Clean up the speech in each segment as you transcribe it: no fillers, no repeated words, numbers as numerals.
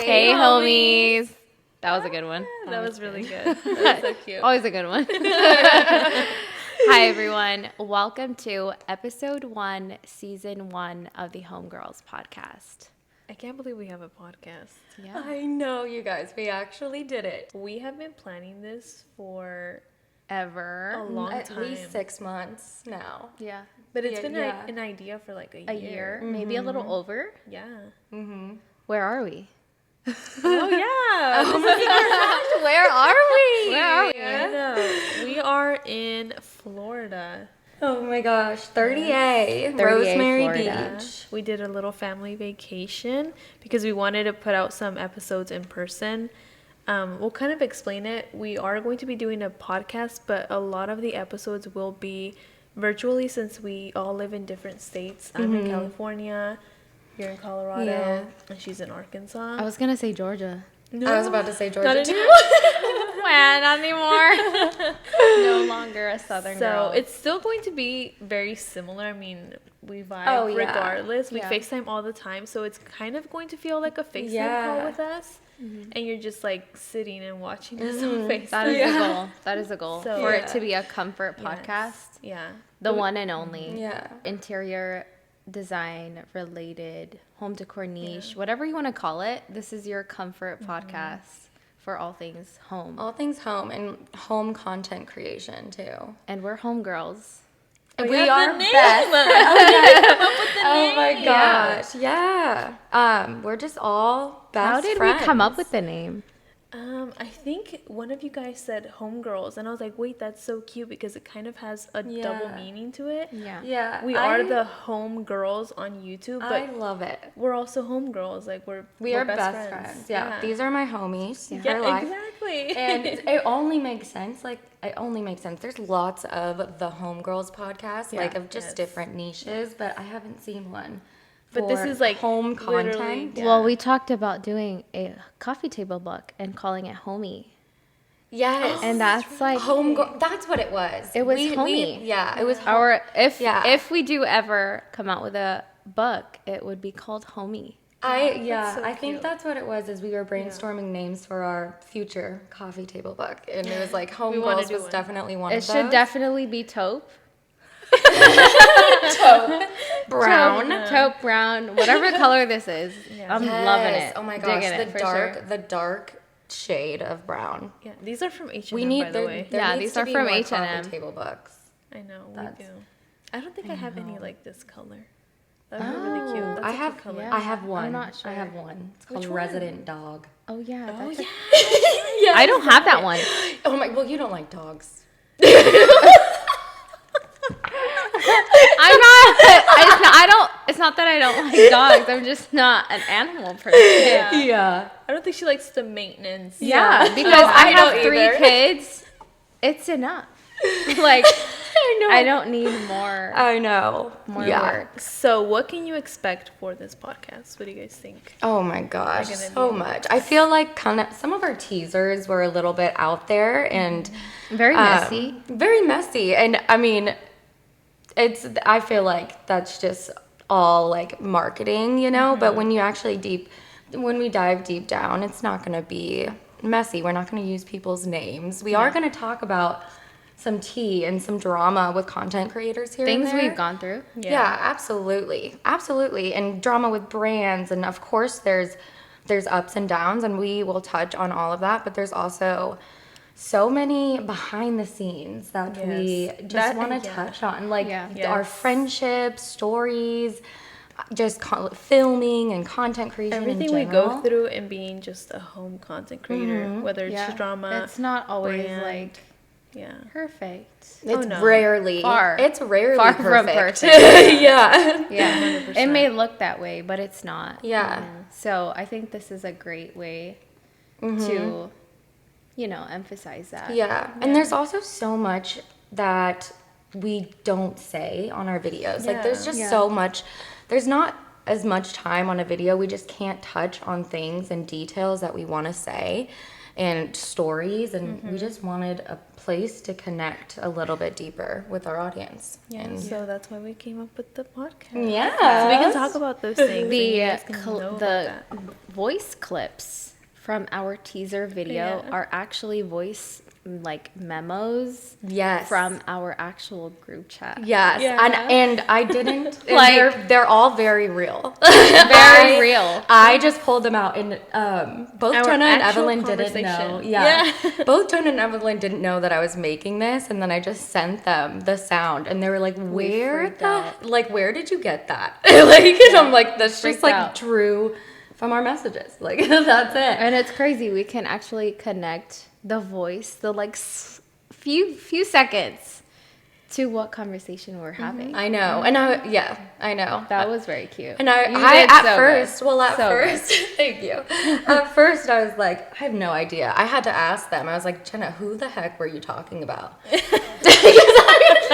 Hey, homies. That was a good one. That was really good. That was so cute. Always a good one. Hi, everyone. Welcome to episode 1, season 1 of the Homegirls podcast. I can't believe we have a podcast. Yeah. I know, you guys. We actually did it. We have been planning this for Ever. a long At time. least 6 months now. Yeah. But it's Yeah, been yeah. an idea for like A year, maybe a little over. Yeah. Where are we? Oh, yeah. Where are we? Where are we? I know. We are in Florida. Oh my gosh. 30A. 30A, Rosemary Florida. Beach. We did a little family vacation because we wanted to put out some episodes in person. We'll kind of explain it. We are going to be doing a podcast, but a lot of the episodes will be virtually since we all live in different states. I'm in California, you're in Colorado, Yeah. and she's in Arkansas. I was going to say Georgia. No, I was about to say Georgia not too. Well, not anymore. No longer a Southern girl. So it's still going to be very similar. I mean, we vibe Oh, yeah. regardless. We Yeah. FaceTime all the time, so it's kind of going to feel like a FaceTime call Yeah. with us. And you're just like sitting and watching us on FaceTime. That is a goal. That is a goal. So- For it Yeah. to be a comfort Yes. podcast. Yeah. The one and only. Yeah. Interior design related, home decor niche, whatever you want to call it. This is your comfort podcast for all things home. All things home and home content creation too. And we're homegirls. We have are the name. best. Oh my name. gosh. Yeah. We're just all best How did friends. we come up with the name? I think one of you guys said homegirls, and I was like, wait, that's so cute because it kind of has a double Yeah. meaning to it. Yeah. Yeah. We are the homegirls on YouTube, but I love it. we're also homegirls. Like We are best friends. Yeah. These are my homies yeah, for life. exactly. And it only makes sense. Like, it only makes sense. There's lots of the Homegirls podcast, Yeah. like of just Yes. different niches, but I haven't seen one. But this for is, like, home literally- content. Yeah. Well, we talked about doing a coffee table book and calling it Homey. Yes. And that's like Homegirl. That's what it was. It was homey. Yeah, it was our Yeah. if we do ever come out with a book, it would be called Homey. so so I think cute. that's what it was. Is we were brainstorming names for our future coffee table book, and it was like wanna Homegirls do was one. definitely one It of should those. definitely be taupe. Brown. Taupe brown, whatever color this is. I'm loving it. Oh my gosh, Digging it, for sure. the dark shade of brown. Yeah, these are from H&M, We need by the way. there Yeah, needs these to are be from more H&M. coffee table books. I know, That's- we do. I don't think I have any like this color. That would be really cute. That's I a cute have color. yeah. I have one. I'm not sure. I have one. It's called Which one? Resident Dog. Oh yeah. Oh, that's yeah. I don't have that one. Oh my! Well, you don't like dogs. I'm not. I don't. It's not that I don't like dogs. I'm just not an animal person. Yeah. I don't think she likes the maintenance. Yeah, because No, I have don't 3 either. kids. It's enough. Like I know. I don't need more I know. work. So, what can you expect for this podcast? What do you guys think? Oh my gosh, gonna so be- much. I feel like kind of some of our teasers were a little bit out there and Very messy. very messy. And I mean, I feel like that's just all like marketing, you know. But when you actually when we dive deep down, it's not going to be messy. We're not going to use people's names. We are going to talk about some tea and some drama with content creators here. Things and there. we've gone through. Yeah, absolutely. Absolutely. And drama with brands. And of course, there's ups and downs, and we will touch on all of that. But there's also so many behind the scenes that we Yes. just That- want to yeah. touch on. Like Yeah. our Yes. friendships, stories, just filming and content creation. Everything in we go general. through and being just a home content creator, whether it's Yeah. drama. It's not always brand. like Yeah. perfect. It's no. rarely Far perfect. from perfect. Yeah. Yeah. 100%. It may look that way, but it's not. Yeah. So I think this is a great way to, emphasize that. Yeah. And there's also so much that we don't say on our videos. Like there's just Yeah. so much. There's not as much time on a video. We just can't touch on things and details that we want to say. and stories, and we just wanted a place to connect a little bit deeper with our audience. Yeah, And so that's why we came up with the podcast. yeah. So we can talk about those things. and you guys can know about The that. voice clips from our teaser video Yeah. are actually voice like memos Yes. from our actual group chat. Yes. Yeah. And I didn't and Like- they're all very real. Very real. I just pulled them out, and both Our Jenna and actual Evelyn didn't know. conversation. Yeah. Yeah. Both Jenna and Evelyn didn't know that I was making this, and then I just sent them the sound, and they were like, "Where freaked out. where did you get that?" Like, and I'm like, "That's just Freaked like out. true from our messages. Like, that's it." And it's crazy. We can actually connect the voice, the like few seconds, to what conversation we're having. I know, and I know. That was very cute. And I did at so first, good. well, at So good. first, thank you. At first, I was like, I have no idea. I had to ask them. I was like, Jenna, who the heck were you talking about?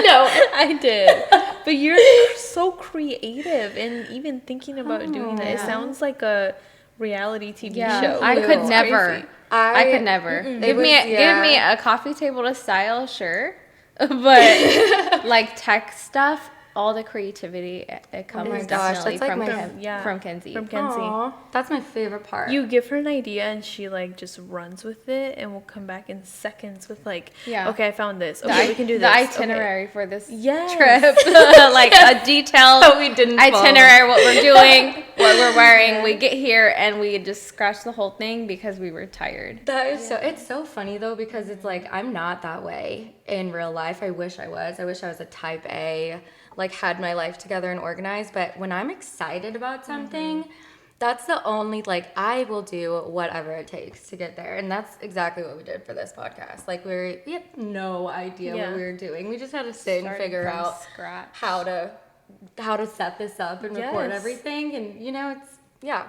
No, I did. But you're so creative and even thinking about doing that. It yeah. sounds like a reality TV Yeah, show. I Ew. could It's never. crazy. I could never. Give me yeah. a coffee table to style, sure, but like tech stuff, all the creativity it comes my gosh, definitely that's like from my- from Kenzie. From Kenzie. Aw, that's my favorite part. You give her an idea and she like just runs with it and will come back in seconds with like, Yeah. okay, I found this. The Okay, we can do the this. Okay. itinerary for this Yes. trip, like a detailed But we didn't follow. itinerary, what we're doing, what we're wearing. We get here and we just scratch the whole thing because we were tired. That is so. It's so funny though, because it's like I'm not that way in real life. I wish I was. I wish I was a type A, like had my life together and organized. But when I'm excited about something, that's the only like I will do whatever it takes to get there, and that's exactly what we did for this podcast. Like we had no idea Yeah. what we were doing. We just had to sit and Started figure from out scratch. how to set this up and record Yes. everything, and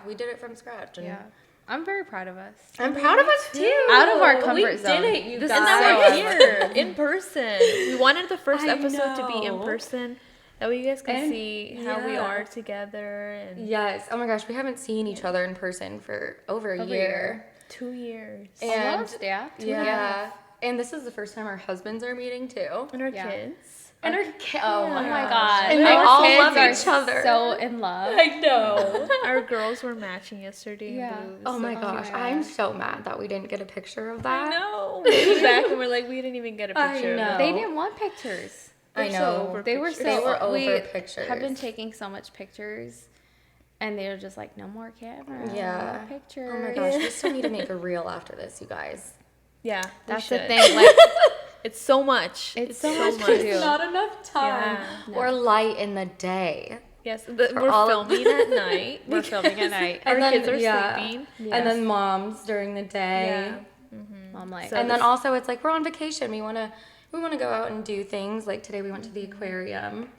we did it from scratch. And Yeah, I'm very proud of us. I'm proud of us too. Out of our We comfort zone. did it, you This guys. is And so now we're awesome. here in person. We wanted the first I episode to be in know. person. That way you guys can And- see how we yeah. are together and Yes. Oh my gosh, we haven't seen each other in person for over a Over a year. year. 2 years. And Almost, yeah. yeah. And this is the first time our husbands are meeting too. And our Yeah. kids. And our kids. Oh Oh my my god. god. And they Our all kids love are each other. So in love. I know. Our girls were matching yesterday. in Yeah. blue. Oh my So gosh, cute. I'm so mad that we didn't get a picture of that. No. We look back and we're like, we didn't even get a I picture. know. Of They them. didn't want pictures. I They're so know. over They were pictures. so They were over we pictures. have been taking so much pictures, and they were just like, no more camera. Yeah. No more pictures. Oh my gosh, we still need to make a reel after this, you guys. Yeah, That's we the should. thing. Like, It's so much. It's so much to do. Not enough time. Yeah. Or light in the day. Yes, all we're of- filming at night. we're filming at night. Our And then- kids are yeah. sleeping. And then moms during the day. Yeah. I'm like, So And then this- also it's like we're on vacation. We wanna go out and do things. Like today we went to the aquarium,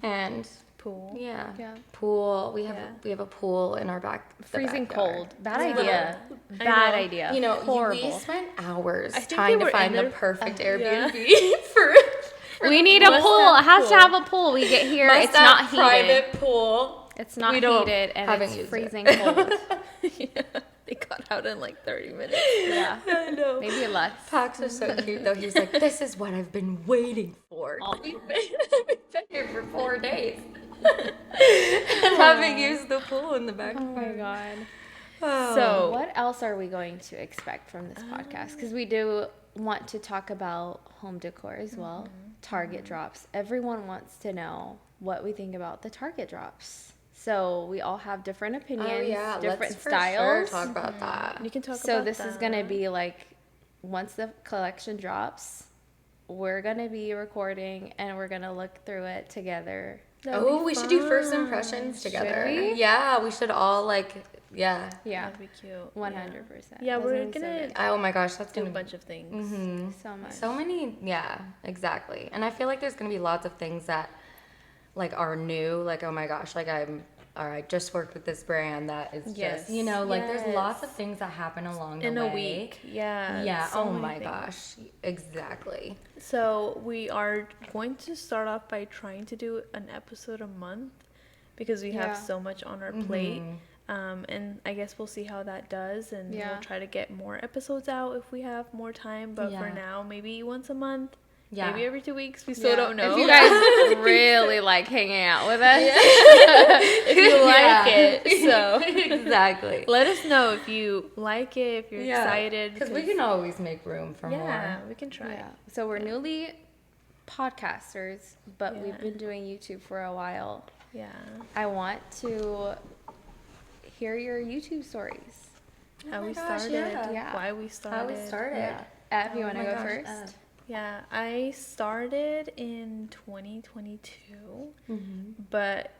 and Pool. yeah, Yeah. pool. We Yeah. have a pool in our the freezing backyard. cold. Bad Yeah. idea. I Bad know. idea. You know, horrible. we spent hours I think trying they to were find in the there- perfect yeah. Airbnb for. We need a must pool. have It has to pool. have a pool. We get here. Must It's have not heated. private pool. It's not We don't- heated, and haven't it's used it. freezing cold. Yeah. They got out in like 30 minutes. Yeah. I know. Maybe less. Pax is so cute though. He's like, "This is what I've been waiting for." We've been here for 4 days, and having used the pool in the back. Oh my god. So What else are we going to expect from this podcast? Because we do want to talk about home decor as well. Target drops. Everyone wants to know what we think about the Target drops. So we all have different opinions, Oh yeah, different let's for styles. sure talk about that. you can talk So about this that. is gonna be like, once the collection drops, we're gonna be recording and we're gonna look through it together. Oh, we should do first impressions together. we? Yeah, we should all yeah. Yeah, That'd be cute. 100%. Yeah, That's we're be so gonna good. Oh my gosh, that's do a gonna bunch of things. hmm So much. So many, yeah, exactly. And I feel like there's gonna be lots of things that like are new. Like, oh my gosh, like I just worked with this brand that is Yes. just, like there's Yes. lots of things that happen along the In way. a week. Yeah. Yeah. so Oh many my things. gosh. Exactly. So we are going to start off by trying to do an episode a month because we Yeah. have so much on our plate. And I guess we'll see how that does, and Yeah. we'll try to get more episodes out if we have more time. But for Yeah. now, maybe once a month, Yeah. maybe every 2 weeks. We still don't know. If you guys really like hanging out with us, if you like it, so Exactly. let us know if you like it, if you're excited. Because we can always make room for yeah, more. we can try. yeah. So we're newly podcasters, but Yeah. we've been doing YouTube for a while. Yeah. I want to hear your YouTube stories. How my we gosh, started. yeah. Why we started. How we started. Yeah. Ev, you Oh want to my go gosh, first? Ev. Yeah, I started in 2022, but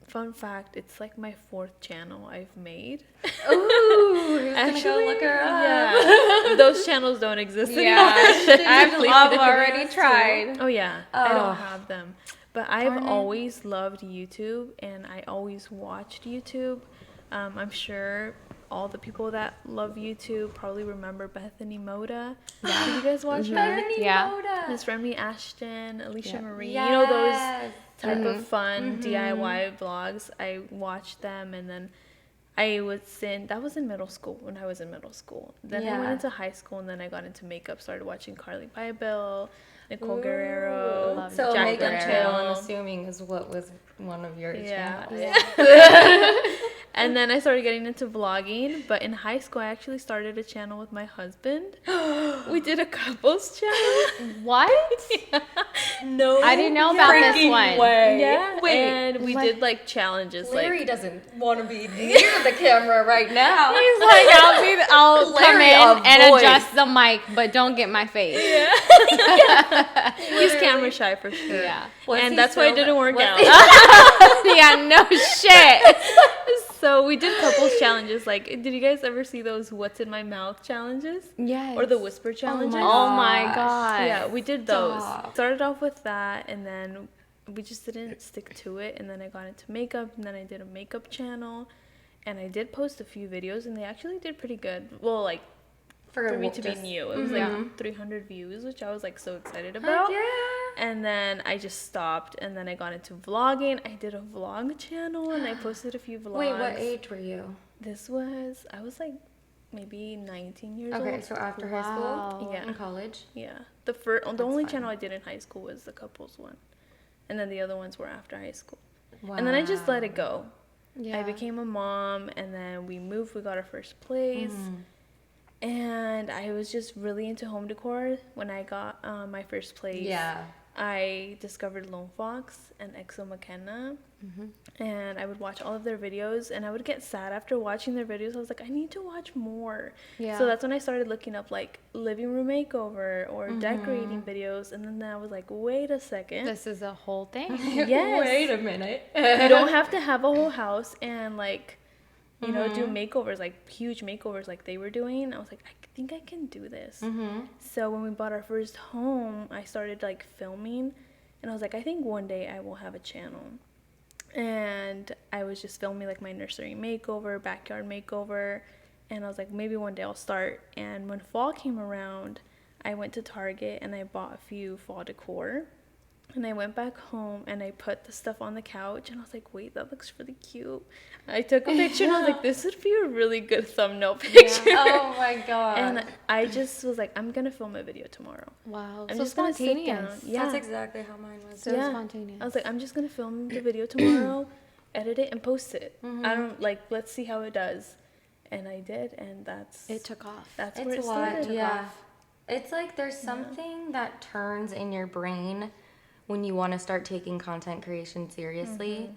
fun fact, it's like my 4th channel I've made. Ooh, who's gonna go look her up? Yeah, those channels don't exist Yeah, anymore. I've already tried. Oh yeah, I Oh. don't have them. But I've Darn it. always loved YouTube, and I always watched YouTube. I'm sure all the people that love YouTube probably remember Bethany Moda. Yeah. Did you guys watch her? Bethany Yeah. Moda. Miss Remy Ashton, Alicia Yeah. Marie. Yes. You know those type of fun DIY vlogs. I watched them, and then I was that was in middle school, when I was in middle school. Then I went Yeah. into high school, and then I got into makeup, started watching Carly Bybel, Nicole Ooh. Guerrero, So Jack makeup Guerrero. channel, I'm assuming, is what was one of your Yeah. channels. And then I started getting into vlogging, but in high school I actually started a channel with my husband. We did a couples channel. What? No, I didn't know about this one. Way. Yeah, Wait, and we did like challenges. Larry like doesn't want to be near the camera right now. He's like, I'll come Larry, in and avoid. adjust the mic, but don't get my face. he's camera shy for sure. Yeah. Was he And that's why it still- didn't work was out. Yeah, no shit. So we did couples challenges. Like, did you guys ever see those "What's in my mouth" challenges? Yes. Or the whisper challenges? Oh my god. Yeah, we did those. Stop. Started off with that, and then we just didn't stick to it. And then I got into makeup, and then I did a makeup channel, and I did post a few videos, and they actually did pretty good. Well, like for me to be new, it was like 300 views, which I was like so excited about. Yeah. And then I just stopped, and then I got into vlogging. I did a vlog channel, and I posted a few vlogs. Wait, what age were you? I was like maybe 19 years Okay, old. so after high Wow. school? Yeah. In college? Yeah. The only fine. channel I did in high school was the couples one. And then the other ones were after high school. And then I just let it go. Yeah. I became a mom, and then we moved. We got our first place. And I was just really into home decor when I got my first place. Yeah. I discovered Lone Fox and Exo McKenna, and I would watch all of their videos, and I would get sad after watching their videos. I was like, I need to watch more. Yeah. So that's when I started looking up like living room makeover or decorating videos, and then I was like, wait a second. This is a whole thing. Yes. Wait a minute. You don't have to have a whole house and like, you know, do makeovers, like huge makeovers like they were doing. I was like, I think I can do this. So when we bought our first home, I started like filming, and I was like, I think one day I will have a channel. And I was just filming like my nursery makeover, backyard makeover, and I was like, maybe one day I'll start. And when fall came around, I went to Target and I bought a few fall decor. And I went back home and I put the stuff on the couch, and I was like, wait, that looks really cute. I took a picture and I was like, this would be a really good thumbnail picture. Oh my god. And I just was like, I'm going to film a video tomorrow. Wow. I'm So just gonna sit spontaneous. down. Yeah. That's exactly how mine was. So Yeah. spontaneous. I was like, I'm just going to film the video tomorrow, edit it, and post it. I don't, like, let's see how it does. And I did, and It took off. that's It's where it a lot. started. Yeah. It's like there's something that turns in your brain when you want to start taking content creation seriously.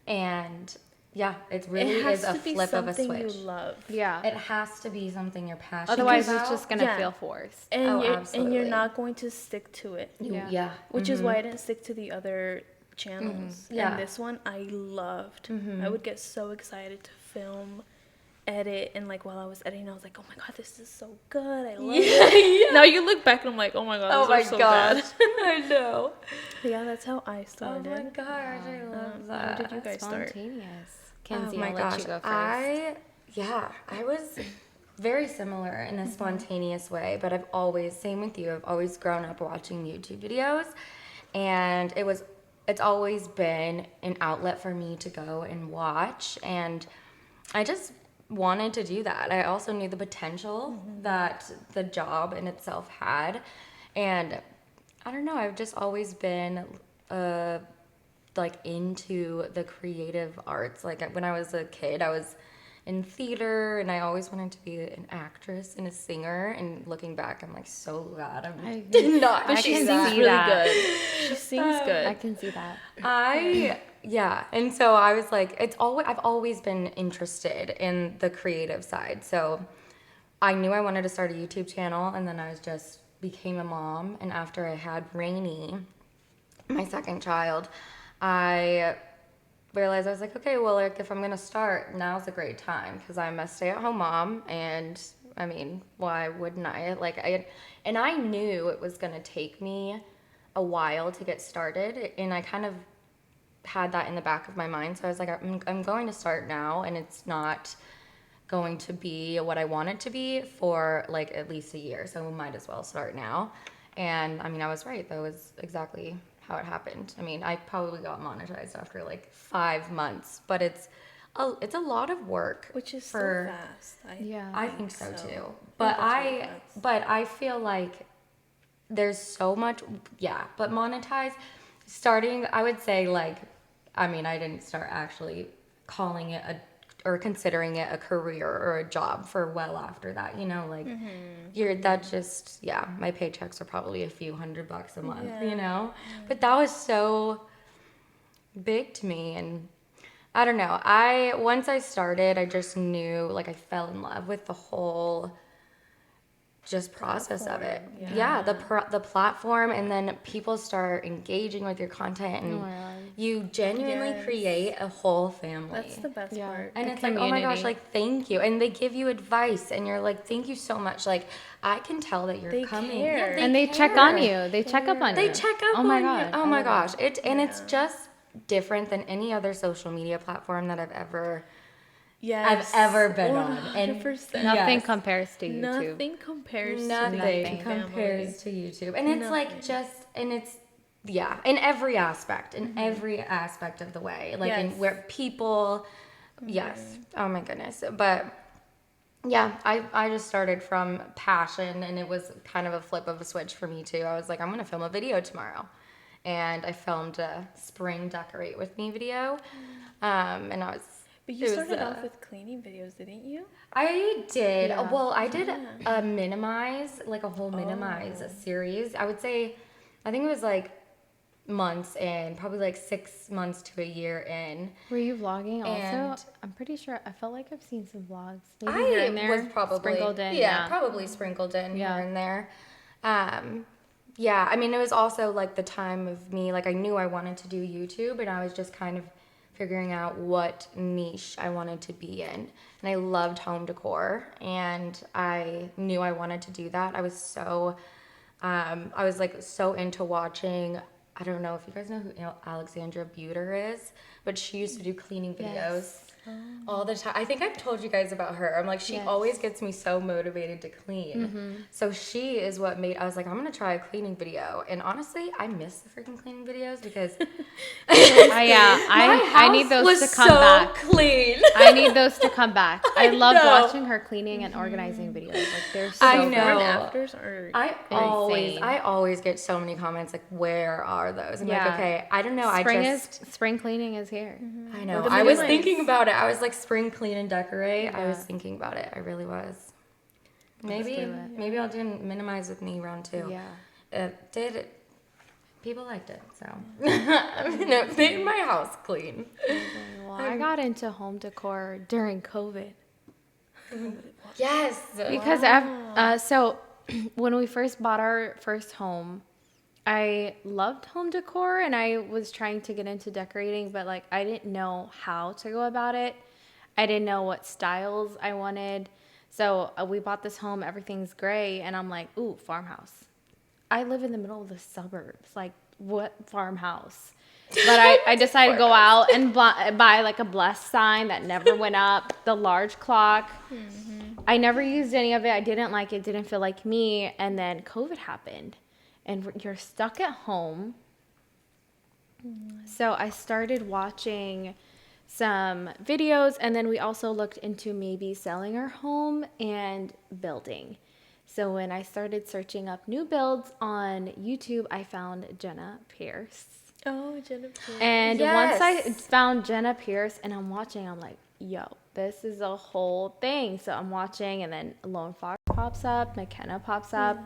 And yeah, it really It has is a to be flip of a something switch. you love. Yeah. It has to be something you're passionate Otherwise, about. it's just gonna Yeah. feel forced. And, Oh, you're, and absolutely. you're not going to stick to it. Yeah. Yeah. Which is why I didn't stick to the other channels. Yeah. And this one I loved. I would get so excited to film, edit, and like while I was editing, I was like, oh my god, this is so good. I love it. Now you look back and I'm like, oh my god, Oh those my are so gosh. bad. I know. But yeah, that's how I Oh started. my gosh, I love that. How did you guys start? Spontaneous. Kenzie, Oh my I'll gosh. let you go first. I was very similar in a spontaneous way, but I've always, same with you, I've always grown up watching YouTube videos, and it's always been an outlet for me to go and watch. And I just wanted to do that. I also knew the potential that the job in itself had. And I don't know, I've just always been like into the creative arts. Like when I was a kid, I was in theater and I always wanted to be an actress and a singer. And looking back, I'm like so glad I did not. But she can sings see really that. good. She sings good. I can see that. And so I was like, I've always been interested in the creative side. So I knew I wanted to start a YouTube channel, and then I became a mom. And after I had Rainy, my second child, I realized I was like, okay, well, like if I'm gonna start, now's a great time because I'm a stay-at-home mom, and I mean, why wouldn't I? And I knew it was gonna take me a while to get started, and I kind of had that in the back of my mind. So I was like, I'm going to start now, and it's not going to be what I want it to be for like at least a year. So we might as well start now. And I mean, I was right. That was exactly how it happened. I mean, I probably got monetized after like 5 months, but it's a lot of work, Which is so fast. I think so too. But I feel like there's so much, but monetize starting, I would say like, I mean, I didn't start actually calling it or considering it a career or a job for well after that, you know, like my paychecks are probably a few $100 a month, you know, but that was so big to me. And I don't know, once I started, I just knew, like I fell in love with the whole just process of it. The platform, and then people start engaging with your content, and you genuinely create a whole family. That's the best part. And it's like, oh my gosh, like thank you. And they give you advice, and you're like, thank you so much. Like I can tell that you're coming. Care. And they check on you. They check up on you. They check up on you. Oh my gosh. It's just different than any other social media platform that I've ever been on. And 100%. Nothing compares to YouTube. Nothing compares Nothing compares to YouTube. And it's like it's in every aspect, of the way. Like in where people oh my goodness. But I just started from passion, and it was kind of a flip of a switch for me too. I was like, I'm gonna film a video tomorrow. And I filmed a spring decorate with me video. And I was But you started off with cleaning videos, didn't you? I did. Yeah. Well, I did a minimize, like a whole minimize series. I would say, I think it was like months in, probably like 6 months to a year in. Were you vlogging also? I'm pretty sure. I felt like I've seen some vlogs. Maybe I here and there, was probably sprinkled in. Probably sprinkled in here and there. I mean, it was also like the time of me, like I knew I wanted to do YouTube, and I was just kind of figuring out what niche I wanted to be in. And I loved home decor, and I knew I wanted to do that. I was so into watching, I don't know if you guys know who Alexandra Buter is, but she used to do cleaning videos all the time. I think I've told you guys about her. I'm like, she always gets me so motivated to clean. So she is what I was like, I'm going to try a cleaning video. And honestly, I miss the freaking cleaning videos because I need those to come back. Clean. I need those to come back. I loved watching her cleaning and organizing videos. Like they're so I know. good. Afters are I always get so many comments like, where are those? I'm like, okay, I don't know. Spring cleaning is here. I know. I was thinking about it. I was like, spring clean and decorate. I was thinking about it. I really was. Maybe I'll do minimize with me round 2. Yeah. People liked it, so it made my house clean. Well, I got into home decor during COVID. Yes. Because so when we first bought our first home, I loved home decor, and I was trying to get into decorating, but like I didn't know how to go about it. I didn't know what styles I wanted. So we bought this home, everything's gray, and I'm like, ooh, farmhouse. I live in the middle of the suburbs. Like, what farmhouse? But I decided to go out and buy like a blessed sign that never went up, the large clock. I never used any of it. I didn't like it, didn't feel like me. And then COVID happened, and you're stuck at home. So I started watching some videos, and then we also looked into maybe selling our home and building. So when I started searching up new builds on YouTube, I found Jenna Pierce. Oh, Jenna Pierce. And once I found Jenna Pierce and I'm watching, I'm like, yo, this is a whole thing. So I'm watching, and then Lone Fox pops up, McKenna pops up,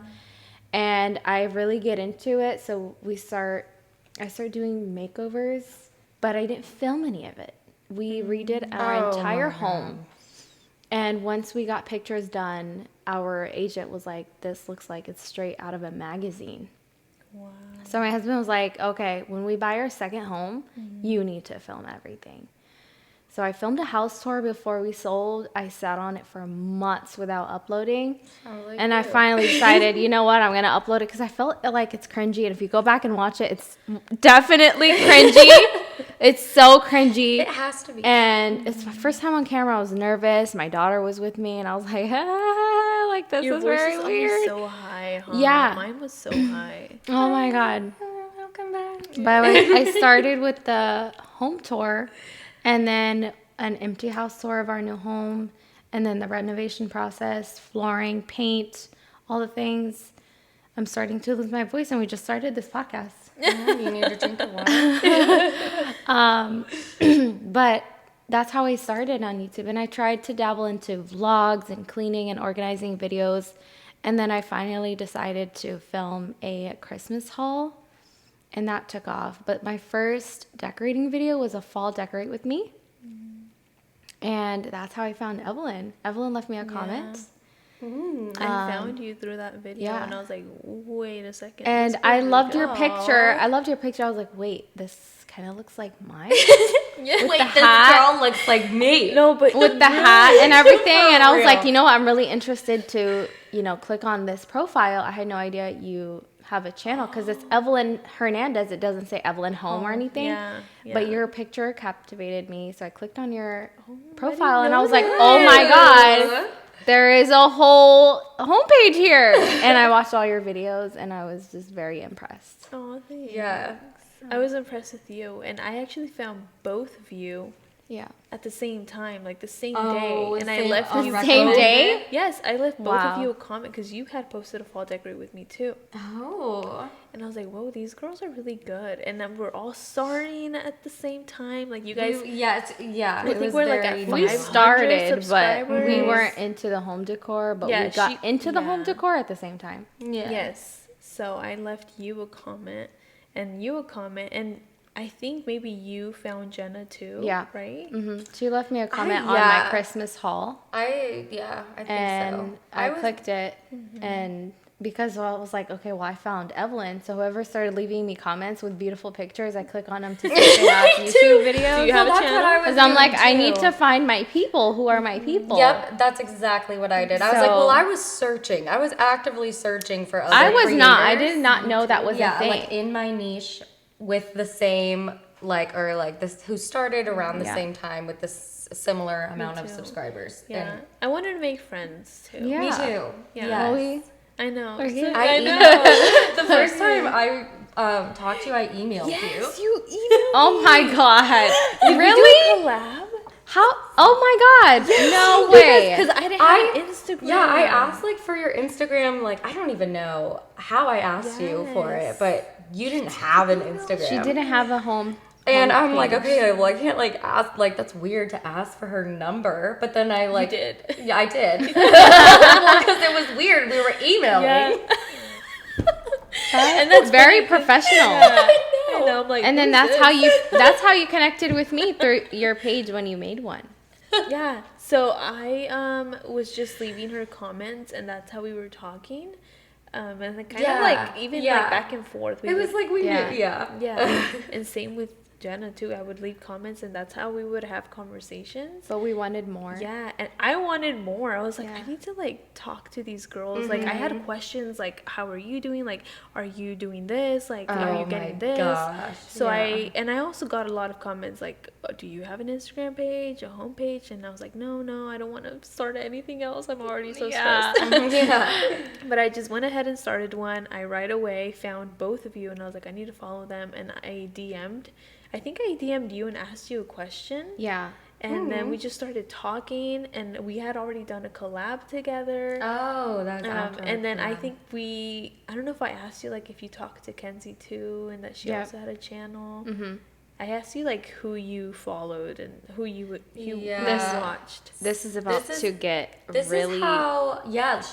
and I really get into it. So I start doing makeovers, but I didn't film any of it. We redid our entire home. And once we got pictures done, our agent was like, this looks like it's straight out of a magazine. Wow. So my husband was like, okay, when we buy our second home, you need to film everything. So I filmed a house tour before we sold. I sat on it for months without uploading. And I finally decided, you know what, I'm going to upload it because I felt like it's cringy. And if you go back and watch it, it's definitely cringy. It's so cringy. It has to be. And it's my first time on camera. I was nervous. My daughter was with me, and I was like, like this Your is voice very is weird. always so high, huh? Yeah. Mine was so high. Oh my God. Welcome back. But I started with the home tour, and then an empty house tour of our new home, and then the renovation process, flooring, paint, all the things. I'm starting to lose my voice, and we just started this podcast. Yeah, you need to drink the water. But that's how I started on YouTube. And I tried to dabble into vlogs and cleaning and organizing videos. And then I finally decided to film a Christmas haul, and that took off. But my first decorating video was a fall decorate with me. And that's how I found Evelyn. Evelyn left me a comment. I found you through that video, yeah. and I was like, wait a second. And this I girl loved is- your picture. I loved your picture. I was like, wait, this kind of looks like mine. Wait, the this hat. girl looks like me. No, but With the hat and everything. And I was real. like, you know what? I'm really interested to, click on this profile. I had no idea you have a channel because it's Evelyn Hernandez. It doesn't say Evelyn Home or anything. Yeah, But yeah. your picture captivated me. So I clicked on your I profile, didn't and I know was like, that. oh my God. There is a whole homepage here. And I watched all your videos, and I was just very impressed. Oh, thanks. Yeah. I was impressed with you, and I actually found both of you Yeah. at the same time, like the same Oh, day, and I same- left oh, you The same both- day? Yes, I left both Wow. of you a comment because you had posted a fall decorate with me too, Oh. and I was like, whoa, these girls are really good, and then we're all starting at the same time, like you guys. Yeah. I It think was we're like very at We 500 started, but we subscribers. weren't into the home decor, but Yeah, we got she- into the home yeah. decor at the same time. Yeah. Yes, so I left you a comment, and you a comment, and I think maybe you found Jenna too. Yeah. Right. She left me a comment on yeah. my Christmas haul, I think and so. I was- clicked it, and because I was like, okay, well, I found Evelyn, so whoever started leaving me comments with beautiful pictures, I click on them to see if they have YouTube videos. Do you have a that's channel? what I was Because I'm like, doing I need too. to find my people. Who are my people? Yep, that's exactly what I did. I was like, So- well, I was searching. I was actively searching for other I was not. I creators. did not know that was a Yeah, thing. like in my niche with the same this who started around the Yeah. same time with this similar amount of too. subscribers. Yeah, And I wanted to make friends too. Yeah. me too. Yeah. Yes. Chloe? I know. We're here. I know. the first time I talked to you, I emailed you. you emailed. Oh my God. Did Really? we do a collab? How? Oh my God. No way. Because I didn't have Instagram. Yeah, I asked for your Instagram. I don't even know how I asked you for it, Yes. but you didn't have an Instagram. She didn't have a home. And I'm homepage. like, okay, well, I can't ask, that's weird to ask for her number. But then I You did. Yeah, I did. Because it was weird. We were emailing. Yeah. And that's very professional. I know. I'm like, And then who's that's this? how you connected with me through your page when you made one. Yeah. So I was just leaving her comments, and that's how we were talking. And then kind of even back and forth. It was like we Yeah. knew. Yeah. Yeah. And same with Jenna too. I would leave comments, and that's how we would have conversations. But we wanted more. Yeah, and I wanted more. I was like, Yeah. I need to talk to these girls. Like, I had questions like, how are you doing? Like, are you doing this? Like, are you getting this? Gosh. So yeah. I also got a lot of comments like, do you have an Instagram page, a homepage? And I was like, no, I don't want to start anything else. I'm already so Yeah. stressed. yeah. But I just went ahead and started one. I right away found both of you, and I was like, I need to follow them. And I DM'd I think I DM'd you and asked you a question. Yeah. And then we just started talking, and we had already done a collab together. Oh, that's after. And then I think I don't know if I asked you, like, if you talked to Kenzie too, and that she also had a channel. Mm-hmm. I asked you, like, who you followed and who you watched. This is about to get really, is how,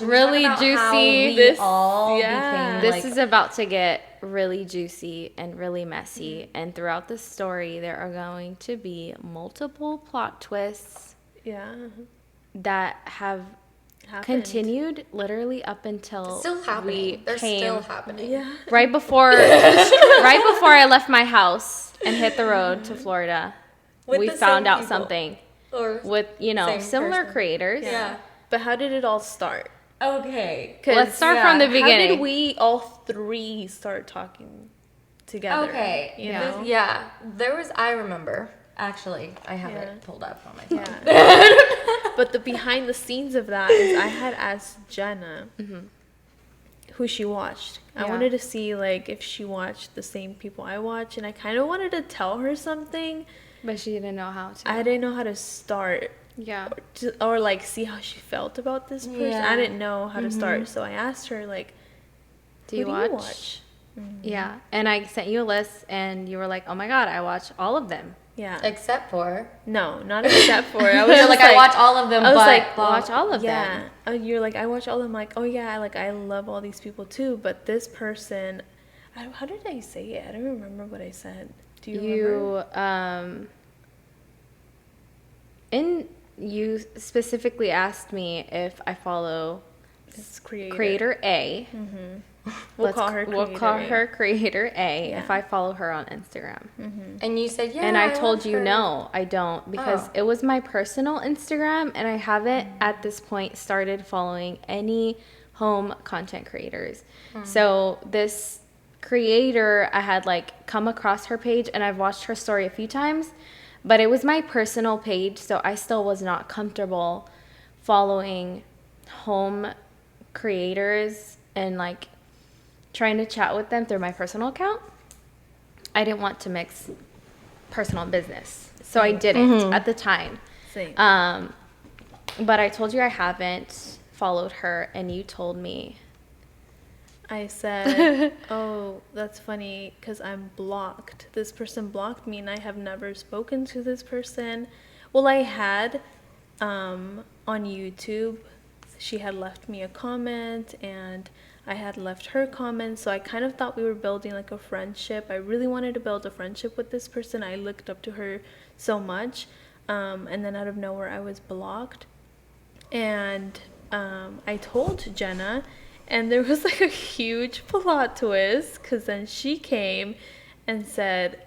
really juicy. This became, this is about to get really juicy and really messy. And throughout the story, there are going to be multiple plot twists. Yeah. That have continued literally up until still happening. They're still happening. Yeah. Right before I left my house and hit the road to Florida, we found out something with similar creators. Yeah. But how did it all start? Okay. Let's start from the beginning. How did we all three start talking together? Okay. You know? There was, I remember. Actually, I have it pulled up on my phone. Yeah. But the behind the scenes of that is I had asked Jenna who she watched. I wanted to see, like, if she watched the same people I watch, and I kind of wanted to tell her something. But she didn't know how to. I didn't know how to start. Yeah. Or like, see how she felt about this person. Yeah. I didn't know how to start. So I asked her, like, do you watch? Yeah. And I sent you a list, and you were like, oh my God, I watch all of them. Yeah. Except for. No, not except for. I was like, I watch all of them, I was but. like, watch all of them. Yeah. You're like, I watch all of them. Like, oh yeah, like, I love all these people too. But this person, how did I say it? I don't remember what I said. Do you remember? You specifically asked me if I follow This creator A. Mm-hmm. We'll call her creator A if I follow her on Instagram. Mm-hmm. And you said, and I told you no, I don't, because it was my personal Instagram, and I haven't at this point started following any home content creators. So this creator, I had like come across her page, and I've watched her story a few times, but it was my personal page, so I still was not comfortable following home creators and like trying to chat with them through my personal account. I didn't want to mix personal and business, so I didn't at the time. Same. But I told you I haven't followed her, and you told me. I said, oh, that's funny because I'm blocked. This person blocked me, and I have never spoken to this person. Well, I had on YouTube. She had left me a comment, and I had left her comment, so I kind of thought we were building like a friendship. I really wanted to build a friendship with this person. I looked up to her so much, and then out of nowhere I was blocked. And I told Jenna, and there was like a huge plot twist, because then she came and said,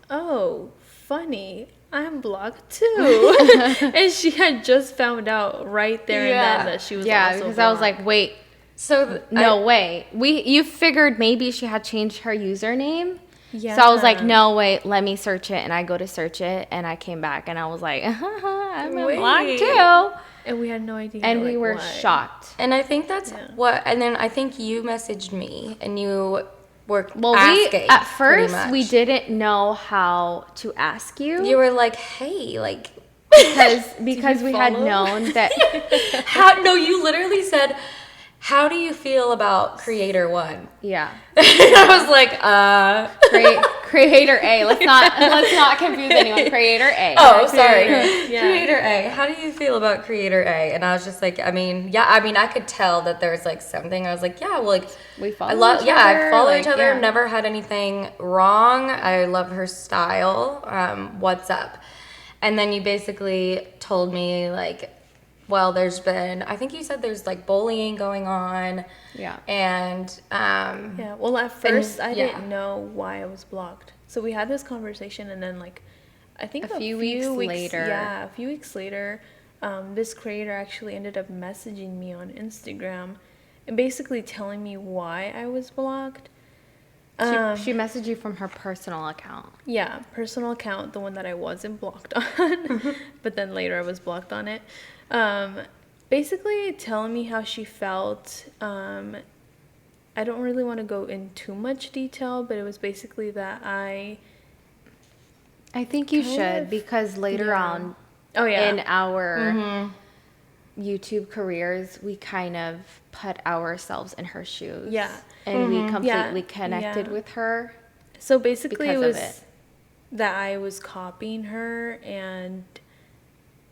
oh, funny, I'm blocked too. And she had just found out right there and then that she was also because blocked. I was like, wait, so no way. You figured maybe she had changed her username. Yeah. So I was like, no, wait, let me search it. And I go to search it, and I came back, and I was like, I'm blocked too. And we had no idea. And like, we were what. shocked. And I think that's what, and then I think you messaged me, and you were asking. At first, pretty much. we didn't know how to ask you. You were like, hey, like. Because we had known that. No, you literally said, how do you feel about Creator 1? Yeah. I was like, Creator A. Let's not confuse anyone. Creator A. Oh, sorry. Yeah. Creator A. How do you feel about Creator A? And I was just like, I could tell that there's like something. I was like, yeah, well, like we follow each other. I follow like, each other. Yeah. Never had anything wrong. I love her style. What's up? And then you basically told me like, well, there's been, I think you said there's like bullying going on. Yeah. And yeah. Well, at first I didn't know why I was blocked. So we had this conversation, and then like, I think a few weeks later. Yeah, a few weeks later, this creator actually ended up messaging me on Instagram, and basically telling me why I was blocked. She messaged you from her personal account. Yeah, personal account, the one that I wasn't blocked on, but then later I was blocked on it. Basically telling me how she felt. I don't really want to go in too much detail, but it was basically that I I think you Kind should of. because later Yeah. on Oh yeah. in our YouTube careers, we kind of put ourselves in her shoes. Yeah. And we completely Yeah. connected Yeah. with her So basically, it because was of it. that I was copying her and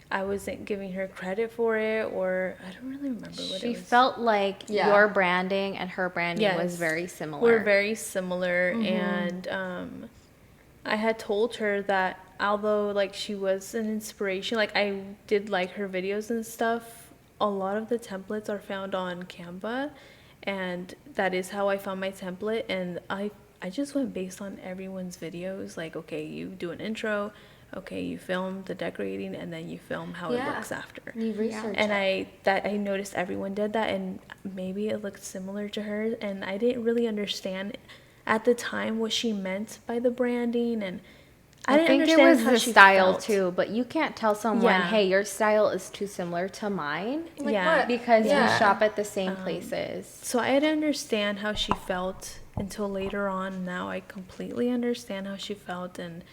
I wasn't giving her credit for it, or I don't really remember what She it was. felt like Yeah. your branding and her branding was Yes. very similar. We're very similar, and I had told her that although like she was an inspiration, like I did like her videos and stuff, a lot of the templates are found on Canva, and that is how I found my template. And I just went based on everyone's videos. Like, okay, you do an intro, okay, you film the decorating, and then you film how it looks after. You research And it. I noticed everyone did that, and maybe it looked similar to hers, and I didn't really understand at the time what she meant by the branding, and I didn't think it understand was how the she style felt. too, but you can't tell someone, Yeah. hey, your style is too similar to mine Like Yeah. what? because we Yeah. shop at the same places. So I didn't understand how she felt until later on. Now I completely understand how she felt, and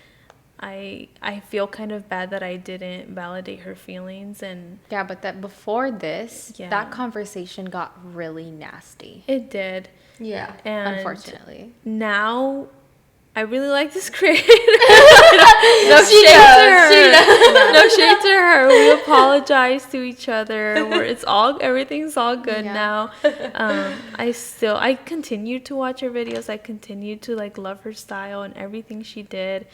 I feel kind of bad that I didn't validate her feelings, and Yeah, but that before this, Yeah. that conversation got really nasty. it did. Yeah. And Unfortunately. now I really like this creator. No shade to her. No shade to her. We apologize to each other. Everything's all good Yeah. now. I continue to watch her videos. I continue to like love her style and everything she did.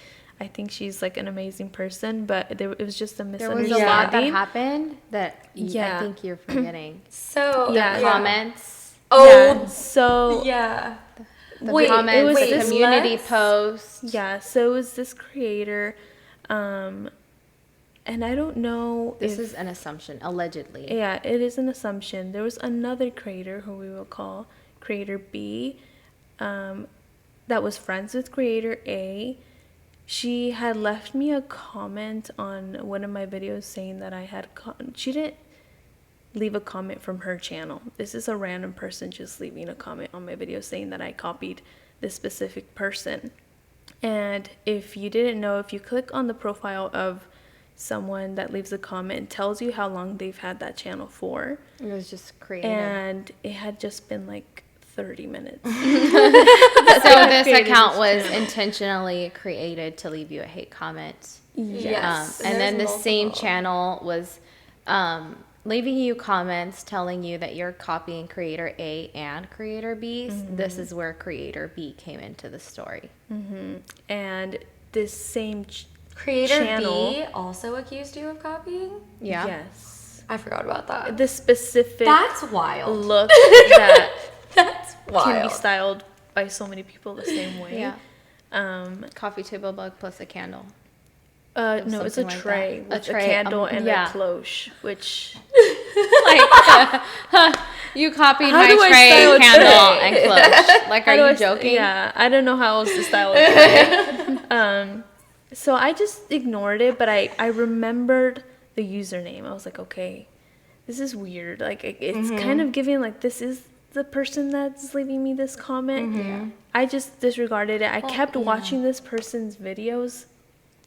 I think she's like an amazing person, but it was just a There misunderstanding. was a lot that happened that I Yeah. think you're forgetting. So Yeah. Comments, Oh Yeah, so yeah. the Wait, comments, it was the this community Lex? posts. yeah, so it was this creator, and I don't know This if is an assumption, allegedly. yeah, it is an assumption. There was another creator who we will call Creator B, that was friends with Creator A. She had left me a comment on one of my videos saying that I had she didn't leave a comment from her channel. This is a random person just leaving a comment on my video saying that I copied this specific person. And if you didn't know, if you click on the profile of someone that leaves a comment, it tells you how long they've had that channel for. It was just created. And it had just been like 30 minutes. So this created account this was channel. intentionally created to leave you a hate comment. Yes. And then the there's same multiple. channel was leaving you comments telling you that you're copying creator A and creator B. This is where creator B came into the story. And this same Creator channel. B also accused you of copying? Yeah. Yes. I forgot about that. The specific That's wild. look that That's can wild. be styled by so many people the same way. Yeah. Coffee table mug plus a candle. No, it's a something like tray that. with A a tray, candle and yeah. a cloche, which You copied How my do I tray, style a candle, tray? and cloche. Like, How are do I you joking? Yeah, I don't know how else to style it. So I just ignored it, but I remembered the username. I was like, okay, this is weird. Like, it's kind of giving like this is the person that's leaving me this comment. I just disregarded it. I kept watching this person's videos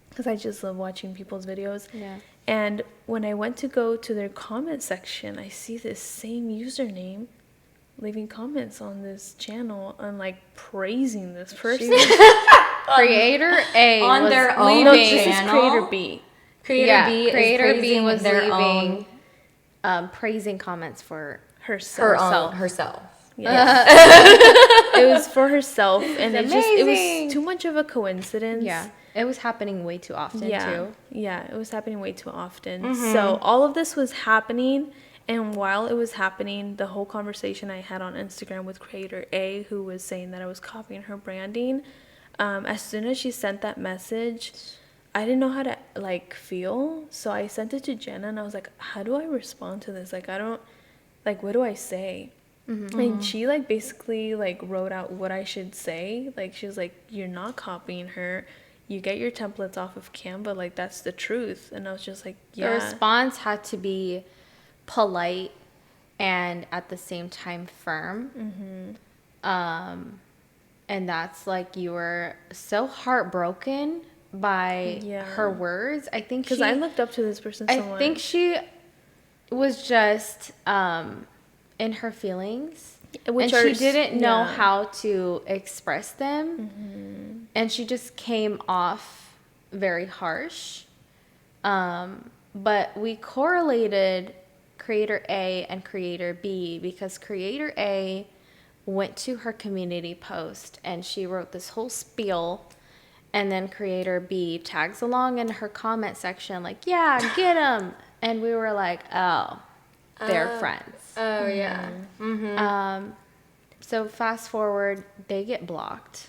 because I just love watching people's videos. Yeah. And when I went to go to their comment section, I see this same username leaving comments on this channel and like praising this person. Creator A On was their own leaving. No, this is channel? Creator B. Creator B Creator is B praising was their leaving own, praising comments for Herself. herself. Yes. It was for herself, and it amazing. was too much of a coincidence. Yeah. It was happening way too often too. Yeah, it was happening way too often. So all of this was happening, and while it was happening, the whole conversation I had on Instagram with Creator A, who was saying that I was copying her branding, as soon as she sent that message, I didn't know how to like feel, so I sent it to Jenna, and I was like, how do I respond to this? Like, I don't, like, what do I say? And she like basically like wrote out what I should say. Like, she was like, you're not copying her. You get your templates off of Canva, like that's the truth. And I was just like, The yeah. response had to be polite and at the same time firm. And that's like, you were so heartbroken by Yeah. her words. I think Because I looked up to this person so much. I think she was just in her feelings, Which and are she didn't know yeah. how to express them, and she just came off very harsh. But we correlated creator A and creator B because creator A went to her community post and she wrote this whole spiel, and then creator B tags along in her comment section like, yeah, get them. And we were like, oh, they're friends. Oh, yeah. Mm-hmm. So fast forward, they get blocked,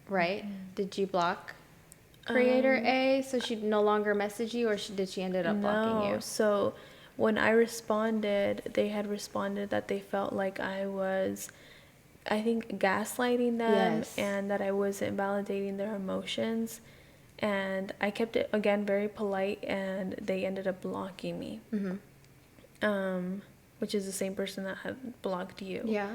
right? Did you block creator A so she'd no longer message you, or did she ended up blocking you? So when I responded, they had responded that they felt like I was, I think, gaslighting them, Yes. and that I wasn't validating their emotions. And I kept it, again, very polite, and they ended up blocking me. Which is the same person that had blocked you. Yeah.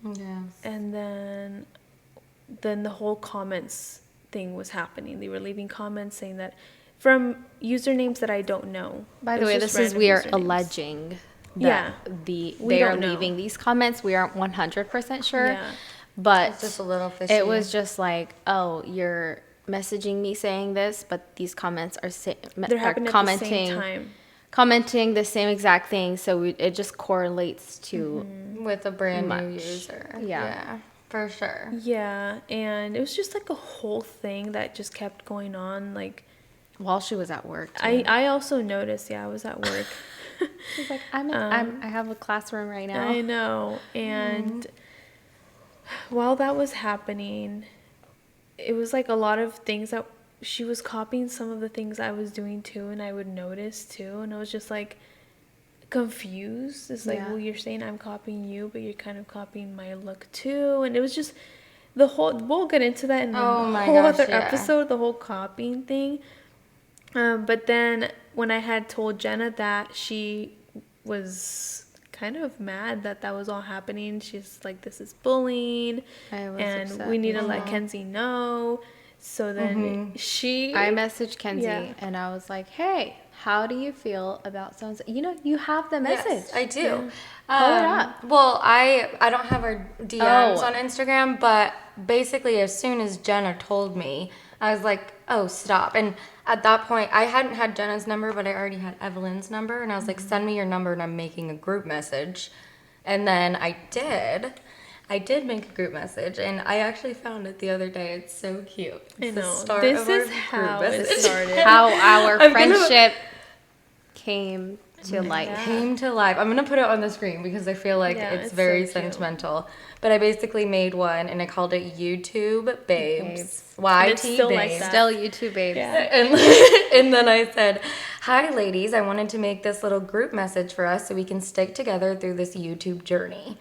Yes. And then the whole comments thing was happening. They were leaving comments saying that from usernames that I don't know. By It the was way, just this is, random we are usernames. alleging Yeah. that We they are don't know. leaving these comments. We aren't 100% sure. Yeah. But It's just a little fishy. it was just like, oh, you're messaging me saying this, but these comments are, They're happening at the same time. commenting the same exact thing. So it just correlates to with a brand new much. user. Yeah. For sure. Yeah, and it was just like a whole thing that just kept going on. Like, while she was at work. Too. I also noticed, I was at work. She's like, I have a classroom right now. I know. And while that was happening, it was like a lot of things that she was copying some of the things I was doing too, and I would notice too. And I was just like confused. It's like, well, you're saying I'm copying you, but you're kind of copying my look too. And it was just the whole, we'll get into that in the whole other episode, the whole copying thing. But then when I had told Jenna that, she was kind of mad that that was all happening. She's like, this is bullying, and upset. We need to let Kenzie know. So then I messaged Kenzie and I was like, hey, how do you feel about so-and-so? You know, you have the message. Yes, I do. Yeah. Pull it up. Well, I don't have her DMs on Instagram, but basically as soon as Jenna told me, I was like, oh, stop. And at that point, I hadn't had Jenna's number, but I already had Evelyn's number. And I was like, send me your number, and I'm making a group message. And then I did make a group message, and I actually found it the other day. It's so cute. It's I know. The start This of is our how group it message. started. How our friendship came to life. Came to life. I'm gonna put it on the screen because I feel like it's very so sentimental. But I basically made one, and I called it YouTube Babes. it's YT still Babes. like that. Still YouTube babes. Yeah. And then I said, hi ladies, I wanted to make this little group message for us so we can stick together through this YouTube journey.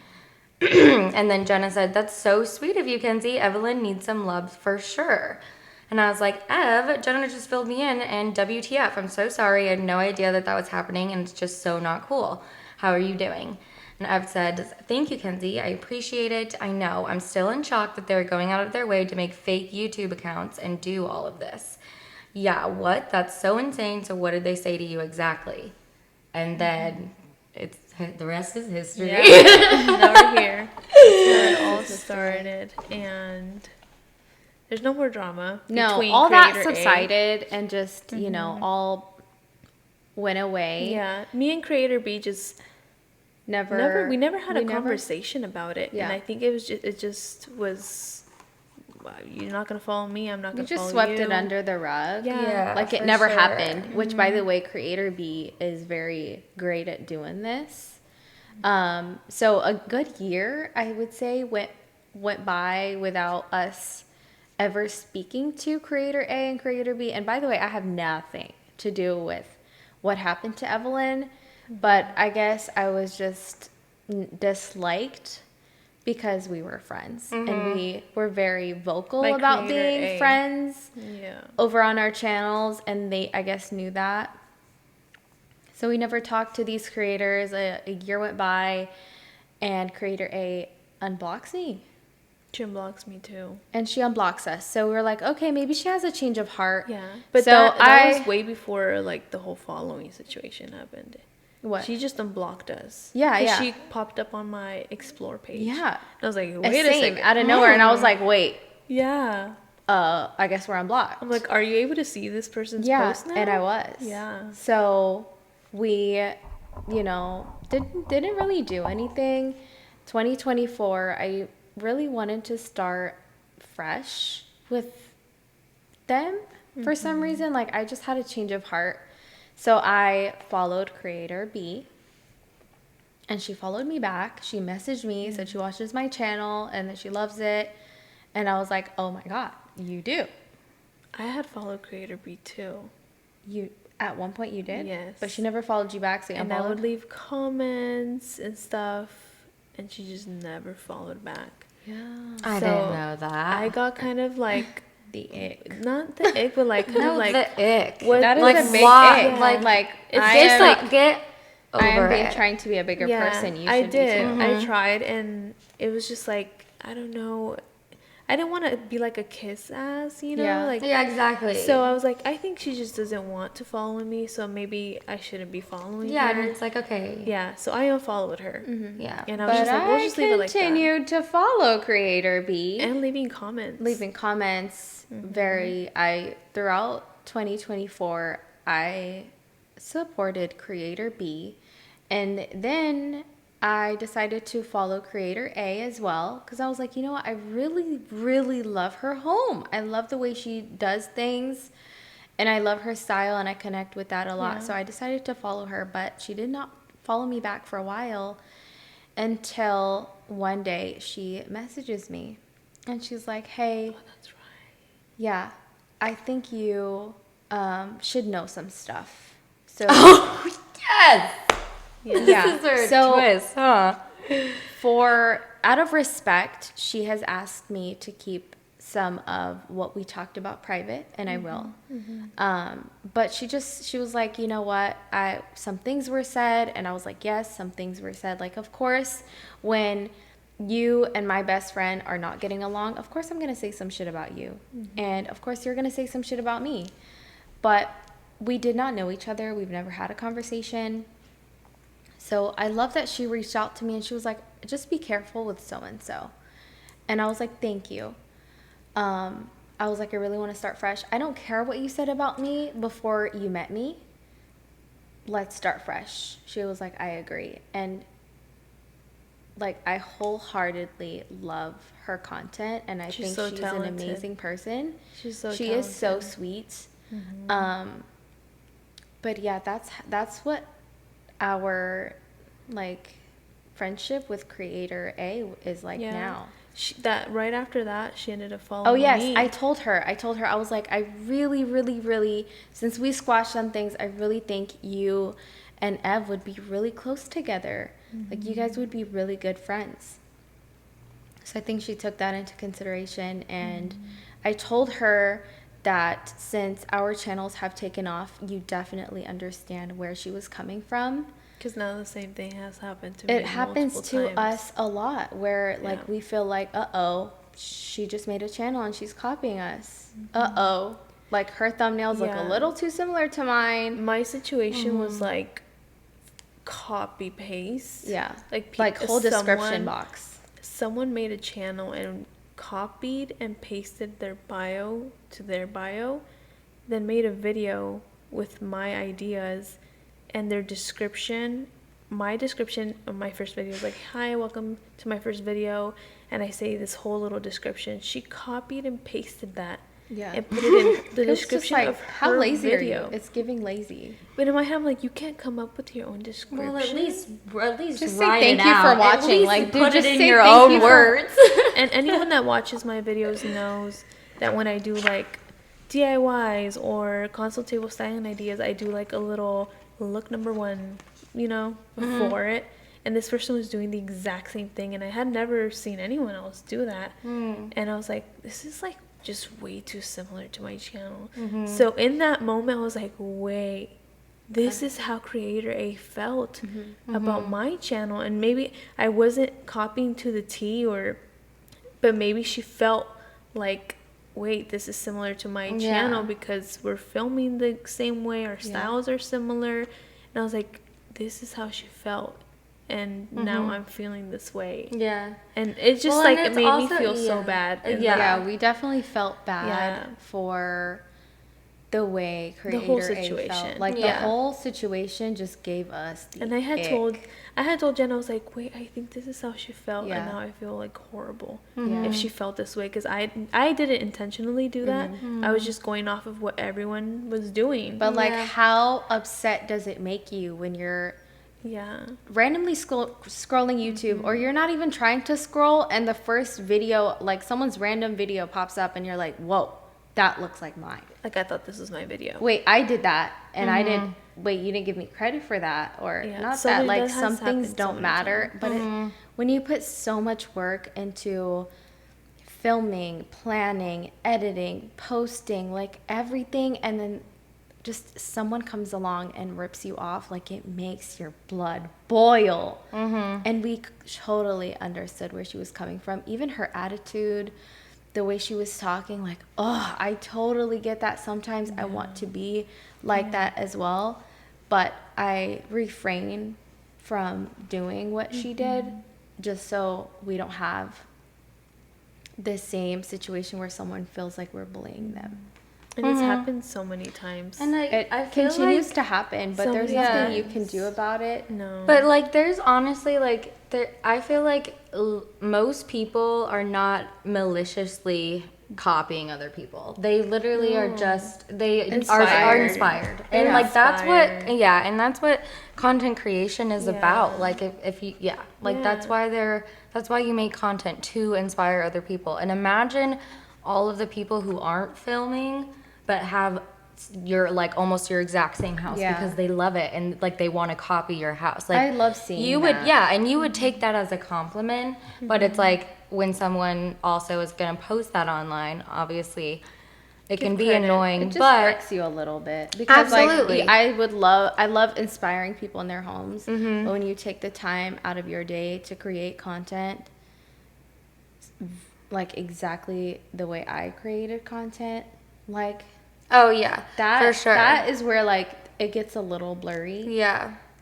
And then Jenna said, that's so sweet of you, Kenzie. Evelyn needs some love for sure. And I was like, Ev, Jenna just filled me in, and WTF, I'm so sorry. I had no idea that that was happening, and it's just so not cool. How are you doing? And Ev said, thank you, Kenzie. I appreciate it. I know. I'm still in shock that they're going out of their way to make fake YouTube accounts and do all of this. Yeah, what? That's so insane. So what did they say to you exactly? And then the rest is history. Yeah. Now we're here. That's where it all started, and there's no more drama. No, between all that Creator A. subsided and just, you know, all went away. Yeah, me and Creator B just we never had a conversation about it. Yeah. And I think it just was, well, you're not going to follow me, I'm not going to follow you. You just swept it under the rug. Yeah. Like it never happened, which by the way, Creator B is very great at doing this. So a good year, I would say, went by without us ever speaking to Creator A and Creator B. And by the way, I have nothing to do with what happened to Evelyn, but I guess I was just disliked because we were friends and we were very vocal about being friends over on our channels, and they, I guess, knew that. So we never talked to these creators. A year went by and Creator A unblocks me. She unblocks me too. and she unblocks us. So we were like, okay, maybe she has a change of heart. Yeah, but so that was way before like the whole following situation happened. What? She just unblocked us. Yeah, 'Cause yeah. She popped up on my explore page. Yeah. And I was like, wait a Same, second. out of nowhere, and I was like, wait, Yeah. I guess we're unblocked. I'm like, are you able to see this person's yeah, post now? and I was. Yeah. So we, didn't really do anything. 2024, I really wanted to start fresh with them for some reason. Like, I just had a change of heart. So I followed creator B, and she followed me back. She messaged me, said she watches my channel and that she loves it. And I was like, oh my God, you do. I had followed Creator B too. You at one point you did? Yes. But she never followed you back, so you And I would unfollowed? leave comments and stuff, and she just never followed back. Yeah. I So, didn't know that. I got kind of like, The ick. not the ick, but like kind no, of like, the ick. what- That is like a big why? ick. Like It's I just am, like get over I am being it. trying to be a bigger yeah, person. You I should did. be too. I tried, and it was just like, I don't know. I didn't want to be like a kiss ass, Yeah. like. Yeah, exactly. So I was like, I think she just doesn't want to follow me, so maybe I shouldn't be following yeah, her. and it's like okay. Yeah, so I unfollowed her. Yeah. And I was But just like, we'll I just leave it like that. continued to follow creator B. And leaving comments. leaving comments throughout 2024 I supported creator B, and then I decided to follow creator A as well, because I was like, you know what, I really love her home. I love the way she does things, and I love her style, and I connect with that a lot. Yeah. So I decided to follow her, but she did not follow me back for a while until one day she messages me and she's like, hey, That's right. yeah, I think you should know some stuff. So Oh yes. yeah, This is her so twist, huh? out of respect, she has asked me to keep some of what we talked about private, and I will. But she was like, you know what? Some things were said, and I was like, yes, some things were said. Like, of course, when you and my best friend are not getting along, of course I'm gonna say some shit about you, and of course you're gonna say some shit about me. But we did not know each other. We've never had a conversation. So I love that she reached out to me and she was like, just be careful with so-and-so. And I was like, thank you. I was like, I really want to start fresh. I don't care what you said about me before you met me. Let's start fresh. She was like, I agree. And like, I wholeheartedly love her content, and I She's think so she's talented. an amazing person. She's so She talented. is so sweet. But yeah, that's what our like friendship with creator A is like now. That right after that, she ended up following Oh yes, me. I told her I was like, I really, since we squashed some things, I really think you and Ev would be really close together. Like, you guys would be really good friends. So I think she took that into consideration, and I told her that since our channels have taken off, you definitely understand where she was coming from. Because now the same thing has happened to me. It happens multiple to times. us a lot, where like Yeah. we feel like, she just made a channel and she's copying us. Like, her thumbnails look a Yeah. little too similar to mine. My situation was like copy paste. Yeah, Like whole description someone- box. Someone made a channel and copied and pasted their bio to their bio, then made a video with my ideas and their description. My description of my first video was like, hi, welcome to my first video, and I say this whole little description. She copied and pasted that. Yeah. And put it in the It was just description like, of how her lazy video. are you? It's giving lazy. But in my head, I'm like, you can't come up with your own description. Well, at least Just say write thank it you for out. watching. At least Like, dude, put just it in say your thank own you for- words. And anyone that watches my videos knows that when I do like DIYs or console table styling ideas, I do like a little look number one, before it. And this person was doing the exact same thing, and I had never seen anyone else do that. And I was like, this is like just way too similar to my channel. So in that moment, I was like, wait, this is how Creator A felt about my channel. And maybe I wasn't copying to the T or but maybe she felt like, wait, this is similar to my channel because we're filming the same way, our styles are similar. And I was like, this is how she felt, and now I'm feeling this way. Yeah. And it's just like, it made me feel so bad. Yeah, we definitely felt bad for the way Creator the whole A situation. felt. Like the whole situation just gave us the And I had told Jenna, I was like, wait, I think this is how she felt, and now I feel like horrible if she felt this way, because I didn't intentionally do that. I was just going off of what everyone was doing. But like, how upset does it make you when you're randomly scrolling YouTube, or you're not even trying to scroll, and the first video, like someone's random video pops up, and you're like, whoa, that looks like mine. Like, I thought this was my video. Wait, I did that, and I didn't. Wait, you didn't give me credit for that, or not so that. Like, that some things so don't matter, but when you put so much work into filming, planning, editing, posting, like everything, and then just someone comes along and rips you off, like, it makes your blood boil. And we totally understood where she was coming from. Even her attitude, the way she was talking, like, oh, I totally get that. Sometimes I want to be like that as well, but I refrain from doing what she did, just so we don't have the same situation where someone feels like we're bullying them. And it's happened so many times. And it continues to happen, but there's nothing you can do about it. No. But like, there's honestly like, I feel like most people are not maliciously copying other people. They literally are just, are inspired. And like, that's what content creation is about. Like, if you, that's why you make content, to inspire other people. And imagine all of the people who aren't filming but have almost your exact same house because they love it, and like they want to copy your house. Like, I love seeing you that. would and you would take that as a compliment, but it's like, when someone also is going to post that online, obviously it can be annoying. It just but irks you a little bit, because absolutely, I love inspiring people in their homes, but when you take the time out of your day to create content like exactly the way I created content, like, that for sure, that is where like it gets a little blurry.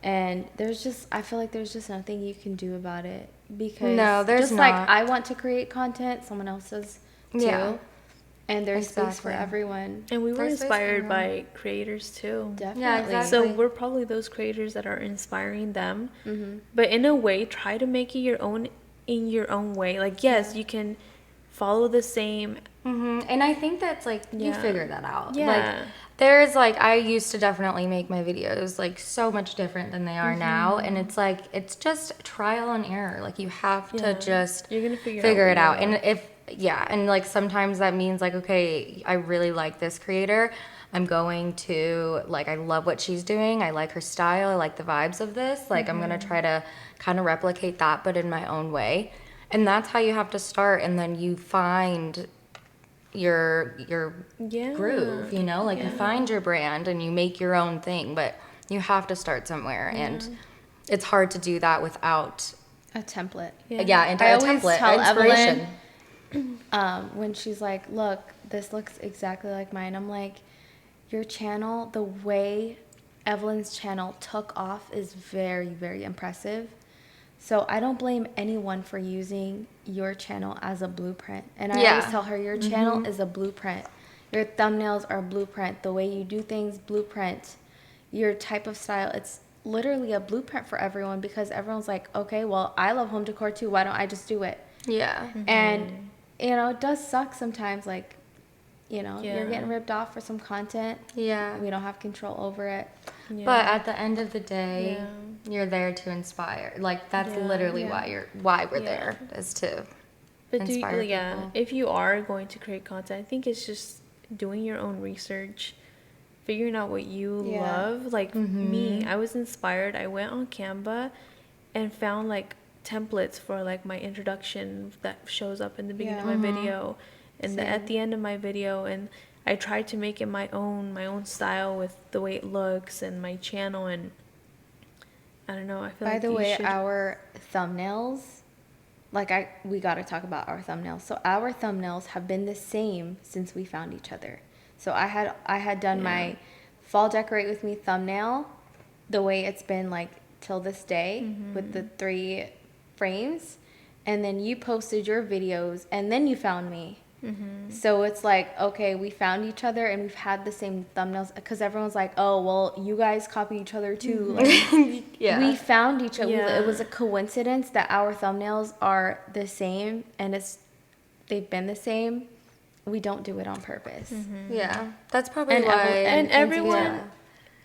And I feel like there's just nothing you can do about it, because just like I want to create content, someone else does too. And there's space for everyone. And we were inspired by creators too. Definitely. Yeah, exactly. So we're probably those creators that are inspiring them. But in a way, try to make it your own, in your own way. Like, yes, you can follow the same. And I think that's like, you figure that out. Like, there's like, I used to definitely make my videos like so much different than they are now. And it's like, it's just trial and error. Like, you have to just You're gonna figure it out. And and like, sometimes that means like, okay, I really like this creator. I'm going to, like, I love what she's doing. I like her style. I like the vibes of this. Like, I'm going to try to kind of replicate that, but in my own way. And that's how you have to start. And then you find your groove, you know, like you find your brand and you make your own thing, but you have to start somewhere. And it's hard to do that without a template. And I a always template, tell inspiration. Evelyn, when she's like, look, this looks exactly like mine, I'm like, your channel, the way Evelyn's channel took off is very, very impressive. So I don't blame anyone for using your channel as a blueprint. And I always tell her, your channel is a blueprint. Your thumbnails are a blueprint. The way you do things, blueprint. Your type of style, it's literally a blueprint for everyone, because everyone's like, okay, well, I love home decor too. Why don't I just do it? And, you know, it does suck sometimes, like, you know, you're getting ripped off for some content. We don't have control over it. But at the end of the day, you're there to inspire. Like, that's literally why we're there, is to inspire people. If you are going to create content, I think it's just doing your own research, figuring out what you love. Like me, I was inspired. I went on Canva and found like templates for like my introduction that shows up in the beginning of my video and at the end of my video, and I tried to make it my own style with the way it looks and my channel. And I don't know, I feel By like the way, our thumbnails we got to talk about our thumbnails. So our thumbnails have been the same since we found each other. So I had done my fall decorate with me thumbnail the way it's been like till this day with the 3 frames, and then you posted your videos, and then you found me. So it's like, okay, we found each other and we've had the same thumbnails, because everyone's like, oh, well, you guys copy each other too. Like, we found each other. It was a coincidence that our thumbnails are the same, and they've been the same. We don't do it on purpose. Yeah, that's probably why. And Kenzie, everyone,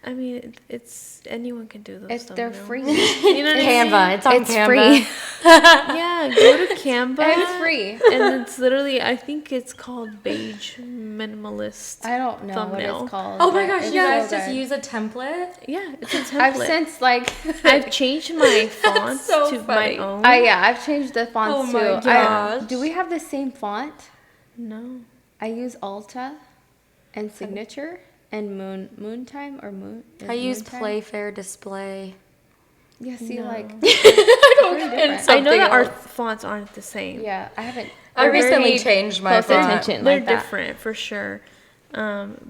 I mean, it's anyone can do those. They're free. You know what Canva. I mean? It's on It's Canva. free. Yeah, go to Canva. It's free. And it's literally, I think it's called beige minimalist. I don't know thumbnail. what it's called. Oh my but gosh, it's you guys so just good. use a template? Yeah, it's a template. I've since like I've changed my fonts so to funny. my own. I've changed the fonts Oh too. my gosh. Do we have the same font? No. I use Alta and Signature and Moon Time or Moon. I use Moon Time? Playfair Display. Yeah, see, No. like I don't pretty get different. I know something that our else. fonts aren't the same. yeah, I haven't. I They're recently very changed my close font. attention. They're like that. different for sure,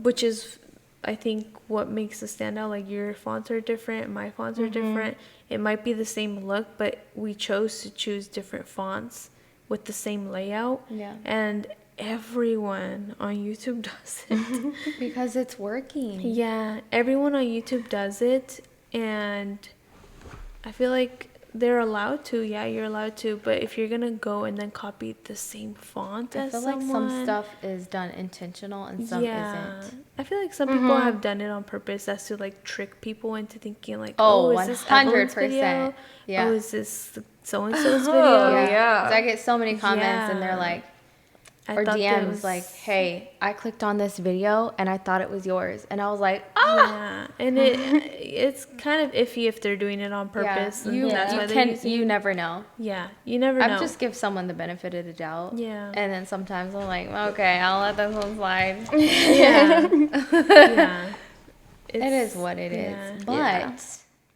which is, I think, what makes us stand out. Like your fonts are different, my fonts are different. It might be the same look, but we chose to choose different fonts with the same layout. Yeah. And everyone on YouTube does it. Because it's working. Yeah, everyone on YouTube does it, and I feel like they're allowed to. Yeah, you're allowed to. But if you're gonna go and then copy the same font I as feel someone, like some stuff is done intentional and some isn't. I feel like some people have done it on purpose as to like trick people into thinking like, Oh, is this Evelyn's 100%. video? Yeah. Oh, is this so and so's Oh, video? yeah. 'Cause I get so many comments and they're Yeah. like, I or thought there DMs was- like, hey, I clicked on this video and I thought it was yours. And I was like, Yeah, and it's kind of iffy if they're doing it on purpose. yeah, and that's why they're using. you never know. Yeah, you never know. I just give someone the benefit of the doubt. Yeah. And then sometimes I'm like, okay, I'll let this one slide. Yeah. Yeah. It is what it is. yeah. But, Yeah.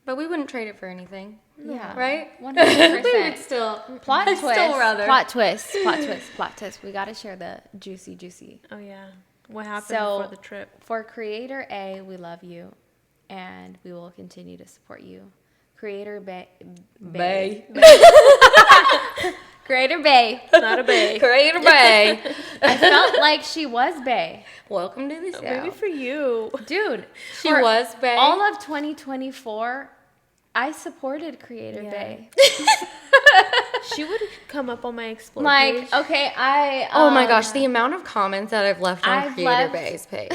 But we wouldn't trade it for anything. yeah. Right? 100%. We would still. Plot I'd twist. still rather. Plot twist. Plot twist. Plot twist. We got to share the juicy. Oh yeah. What happened So- before the trip? For Creator A, we love you. And we will continue to support you. Creator Bay. Creator Bay. Not a bay. Creator Bay. I felt like she was Bay. Welcome to the show. Maybe for you. Dude, She for was Bay. all of 2024, I supported Creator Yeah. Bay. She would come up on my explore Like, page. okay, I. Oh my gosh, the amount of comments that I've left on I've Creator left- Bay's page.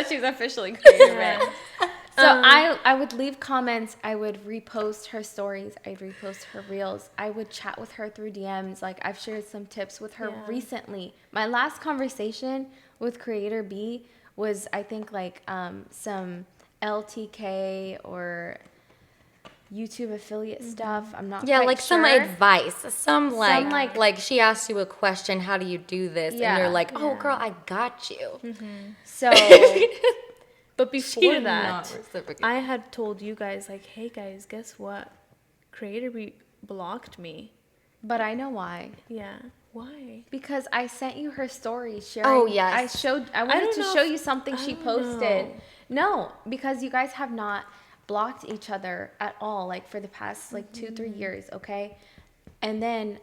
She's officially Creator Yeah. Bay. So I would leave comments. I would repost her stories. I'd repost her reels. I would chat with her through DMs. Like I've shared some tips with her Yeah. recently. My last conversation with Creator B was I think like some LTK or YouTube affiliate stuff. I'm not Yeah, quite like some sure. advice. Some like- like she asked you a question, how do you do this? Yeah. And you're like, oh Yeah. girl, I got you. So But She before did that, not reciprocate. I had told you guys like, hey guys, guess what? Creator blocked me. but I know why. Yeah. Why? Because I sent you her story sharing. Oh, yes. I wanted don't to know show if- you something I she don't posted. know. No, because you guys have not blocked each other at all, like for the past like 2-3 years, okay? And then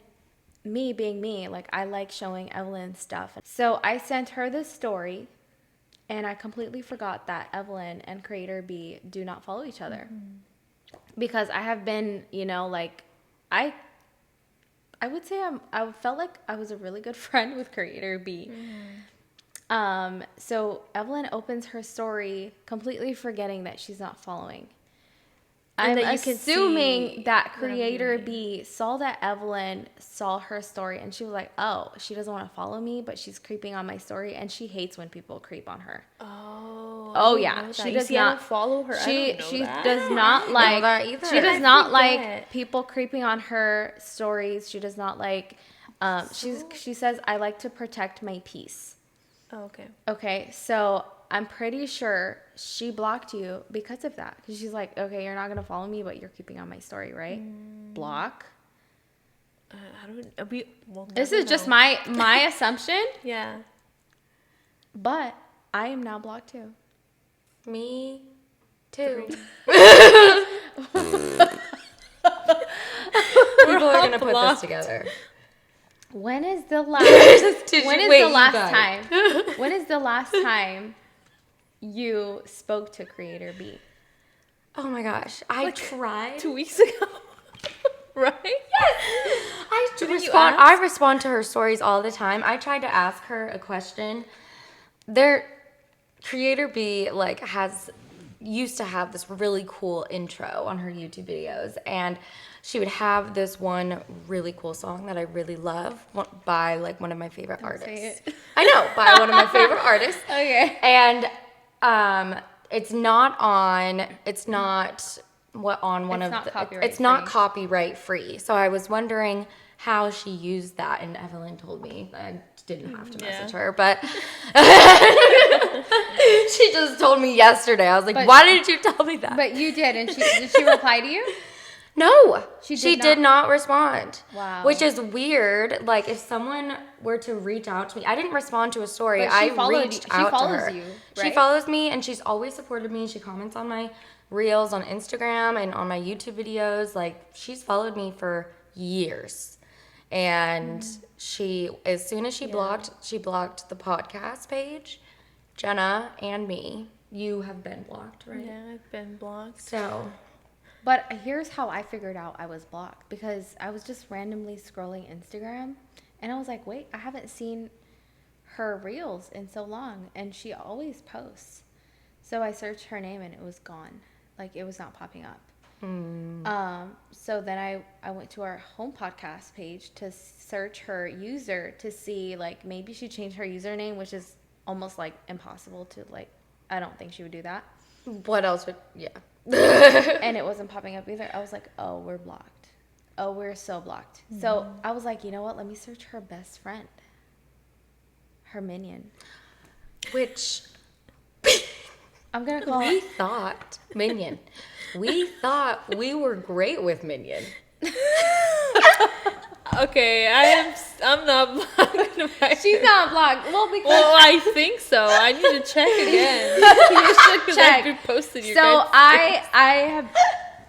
me being me, like I like showing Evelyn stuff. So I sent her this story and I completely forgot that Evelyn and Creator B do not follow each other. Because I have been, like I would say I felt like I was a really good friend with Creator B. So Evelyn opens her story completely forgetting that she's not following. And I'm that you can assuming see that what I'm Creator doing. B saw that Evelyn saw her story and she was like, oh, she doesn't want to follow me, but she's creeping on my story and she hates when people creep on her. Oh. Oh yeah, she she does does I not don't follow her. She I don't know she that. does not that like either. she does I not forget. like people creeping on her stories. She does not like she says I like to protect my peace. Oh, okay. Okay, so I'm pretty sure she blocked you because of that. Because she's like, okay, you're not gonna follow me, but you're keeping on my story, right? Block. I don't. We'll This never is just know. my assumption, Yeah. but I am now blocked too. Me too. People are gonna put this blocked. together. When is the last? When is the last time? When is the last time you spoke to Creator B? Oh my gosh, I tried. 2 weeks ago. Right? Yes. you I respond to her stories all the time. I tried to ask her a question. Creator B used to have this really cool intro on her YouTube videos, and she would have this one really cool song that I really love by one of my favorite artists. say it. I know, by one of my favorite artists. Okay. And it's not on one It's of not the copyright it's not free. copyright free. So I was wondering how she used that, and Evelyn told me. I didn't have to message her, but she just told me yesterday. I was like, why did you tell me that? But you did, and did she reply to you? No, She she did did not respond. Wow. Which is weird. Like, if someone were to reach out to me, I didn't respond to a story. But she I followed reached you- she out to follows her. you, She right? follows me, and she's always supported me. She comments on my reels on Instagram and on my YouTube videos. Like, she's followed me for years. And as soon as she blocked the podcast page, Jenna and me. You have been blocked, right? Yeah, I've been blocked. So, But here's how I figured out I was blocked, because I was just randomly scrolling Instagram, and I was like, wait, I haven't seen her reels in so long, and she always posts. So I searched her name, and it was gone. Like, it was not popping up. So then I went to our home podcast page to search her user to see, maybe she changed her username, which is almost impossible to I don't think she would do that. what else would, yeah. And it wasn't popping up either. I was like, oh, we're blocked. Oh, we're so blocked. So I was like, you know what? Let me search her best friend, her minion. Which I'm going to call we it. thought Minion. We thought we were great with Minion. Okay, I'm not blocked. She's not blocked. Well, because. Well, I think so. I need to check again. You should check. I've posted your So guys' I have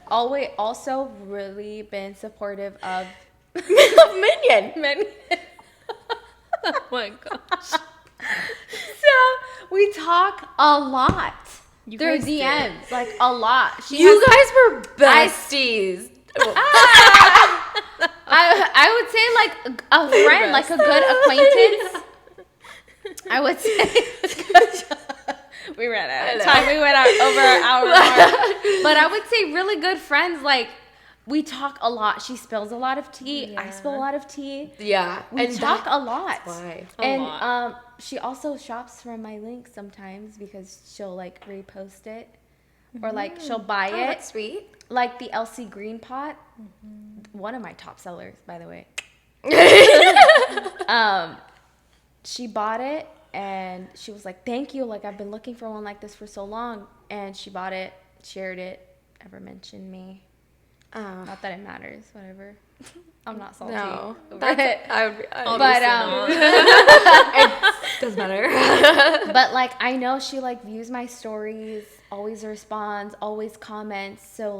always also really been supportive of Minion. minion. Oh my gosh. So we talk a lot You through guys do. DMs, a lot. You guys were besties. I would say a friend, a good acquaintance. I would say we ran out of time. We went over our hour mark. But I would say really good friends. We talk a lot. She spills a lot of tea. I spill a lot of tea. Yeah. We talk a lot. Why? And lot. she also shops from my link sometimes, because she'll repost it, or she'll buy Oh, it. that's sweet. Like the Elsie Green pot, one of my top sellers, by the way. She bought it, and she was like, thank you. I've been looking for one like this for so long. And she bought it, shared it, never mentioned me. Not that it matters, whatever. I'm not salty. No. But, It doesn't matter. but I know she views my stories, always responds, always comments. So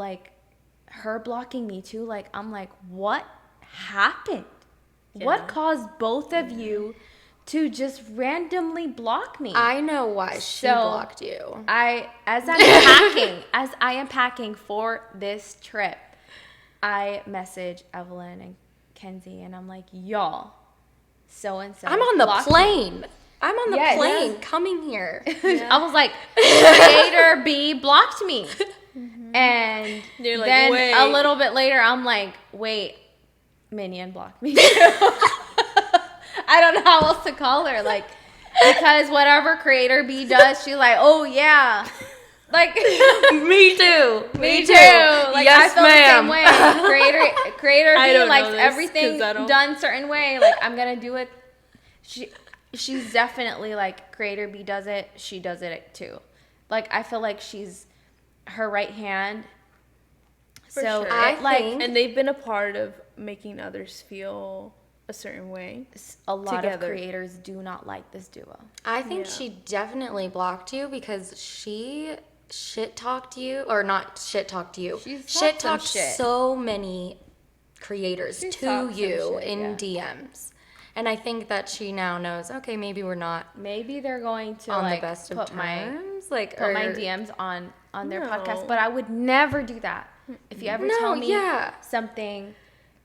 her blocking me too, I'm like, what happened? Yeah. What caused both of you to just randomly block me? I know why she blocked you. As I am packing for this trip, I message Evelyn and Kenzie, and I'm like, y'all, so and so. I'm on the plane. I'm on the Yes. plane coming here. I was like, Creator B blocked me. And You're like, then wait. a little bit later, I'm like, wait, Minion blocked me. I don't know how else to call her. Because whatever Creator B does, she's like, oh, yeah. Me too. Me too. Yes, I feel ma'am. the same way. Creator I B don't likes know this, everything 'cause I don't- done certain way. I'm gonna do it. She's definitely Creator B does it. She does it too. I feel like she's her right hand. For so sure. I it, like think- And they've been a part of making others feel a certain way. a lot together. of creators do not like this duo. I think Yeah. she definitely blocked you because she shit talked you, or not shit talked you. She's talked Shit some talked shit. so many creators She's to talked some you shit, in yeah. DMs. And I think that she now knows, okay, maybe we're not Maybe they're going to on like the best of put my terms. Like, put my or- DMs on their No. podcast, but I would never do that. If you ever No, tell me yeah. something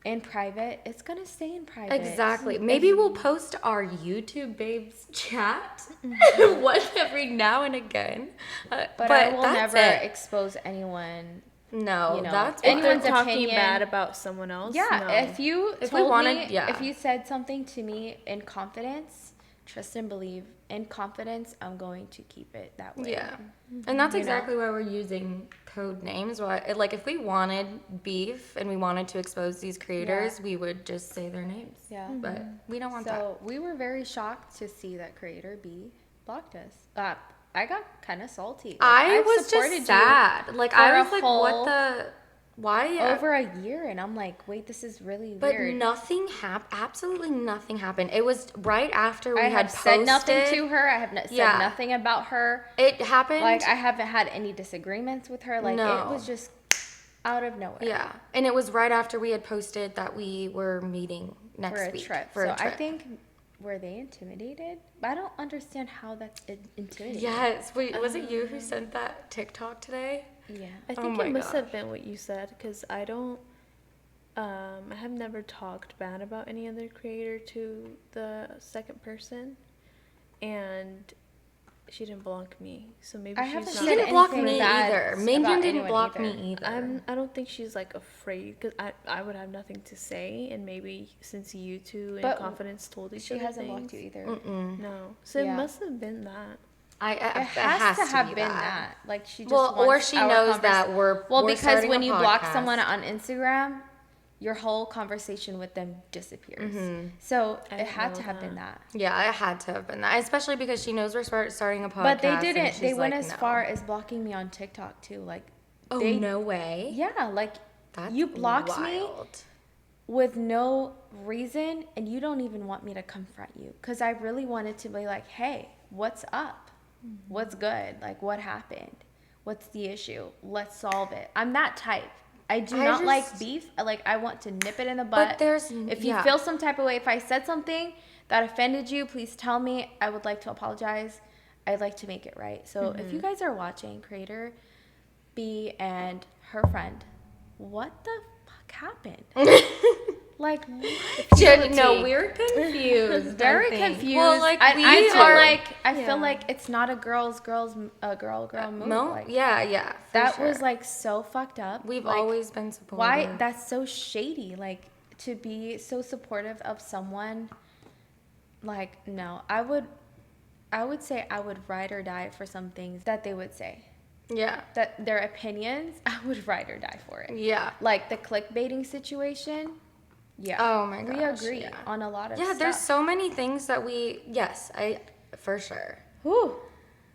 in private, it's gonna stay in private. Exactly. Maybe we'll post our YouTube babes chat one every now and again. But I will that's never it. expose anyone. No, you know, that's If anyone's they're talking opinion- bad about someone else, Yeah, no. if you If we told wanted- me, yeah. if you said something to me in confidence, trust and believe, in confidence, I'm going to keep it that way. Yeah. And that's You know? exactly why we're using code names. Why, like, if we wanted beef and we wanted to expose these creators, we would just say their names. Yeah. But we don't want that. So we were very shocked to see that Creator B blocked us. I got kind of salty. Like, I I've was supported just you sad. Like, for I a was like, whole- what the? Why? over a year, and I'm like, wait, this is really But weird. nothing happened. Absolutely nothing happened. It was right after we I had have posted. said nothing to her. I have said Yeah. nothing about her. It happened. Like, I haven't had any disagreements with her. Like, No. it was just out of nowhere. Yeah, and it was right after we had posted that we were meeting next For a week trip. for So a trip. I think, were they intimidated? But I don't understand how that's intimidating. Yes. Wait, was it you who sent that TikTok today? Yeah. I Oh think my it must gosh. have been what you said, because I don't. I have never talked bad about any other creator to the second person, and she didn't block me. So maybe I she's haven't not. She said didn't block anything me bad either. about Minion didn't anyone block either. me either. I don't think she's like afraid, because I would have nothing to say, and maybe since you two in But confidence told each She other hasn't things. blocked you either. Mm-mm. No, so Yeah. it must have been that. It It has to have be been that. Like, she just Well, or wants she our knows that we're Well, we're because starting when a you block podcast. someone on Instagram, your whole conversation with them disappears. Mm-hmm. So I it didn't had know to have been that. that. Yeah, it had to have been that, especially because she knows we're starting a podcast. But they and didn't. she's They went like, as no. far as blocking me on TikTok too. Like, Oh they, no way! yeah, like That's you blocked me wild. with no reason, and you don't even want me to confront you, because I really wanted to be like, hey, what's up? What's good? Like, what happened? What's the issue? Let's solve it. I'm that type. I do I not like just- beef. I want to nip it in the butt. But there's If you yeah. feel some type of way, if I said something that offended you, please tell me. I would like to apologize. I'd like to make it right. So if you guys are watching, Creator B and her friend, what the fuck happened? Like, No, we're confused. very I think. confused. Well, like I we feel like it's not a girl move. Like, yeah. for that sure. was like so fucked up. We've Like, always been supportive. why? That's so shady. Like, to be so supportive of someone. Like, no, I would say I would ride or die for some things that they would say. Yeah, That their opinions, I would ride or die for it. yeah. Like the clickbaiting situation. Yeah. Oh my We gosh, agree yeah. on a lot of Yeah, stuff. there's so many things that for sure. Whew.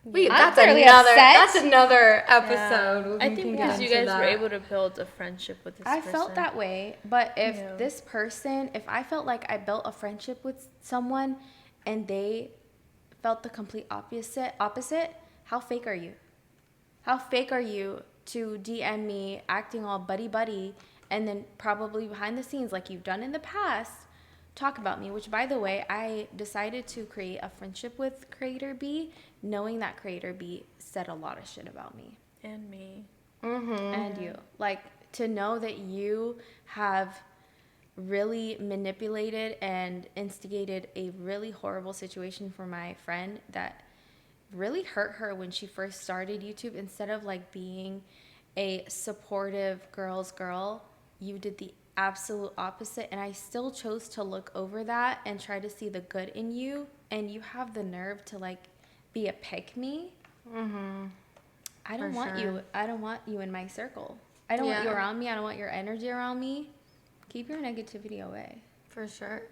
I'm That's fairly another. upset. That's another episode. I think can because get you into guys were that. able to build a friendship with this I person. felt that way, but if Yeah. this person, if I felt like I built a friendship with someone and they felt the complete opposite, how fake are you? How fake are you to DM me acting all buddy and then probably behind the scenes like you've done in the past talk about me, which by the way, I decided to create a friendship with Creator B knowing that Creator B said a lot of shit about me. And me. And you, like, to know that you have really manipulated and instigated a really horrible situation for my friend that really hurt her when she first started YouTube. Instead of like being a supportive girl's girl, you did the absolute opposite, and I still chose to look over that and try to see the good in you, and you have the nerve to like be a pick me. I don't For want sure. you. I don't want you in my circle. I don't want you Yeah. around me. I don't want your energy around me. Keep your negativity away. For sure.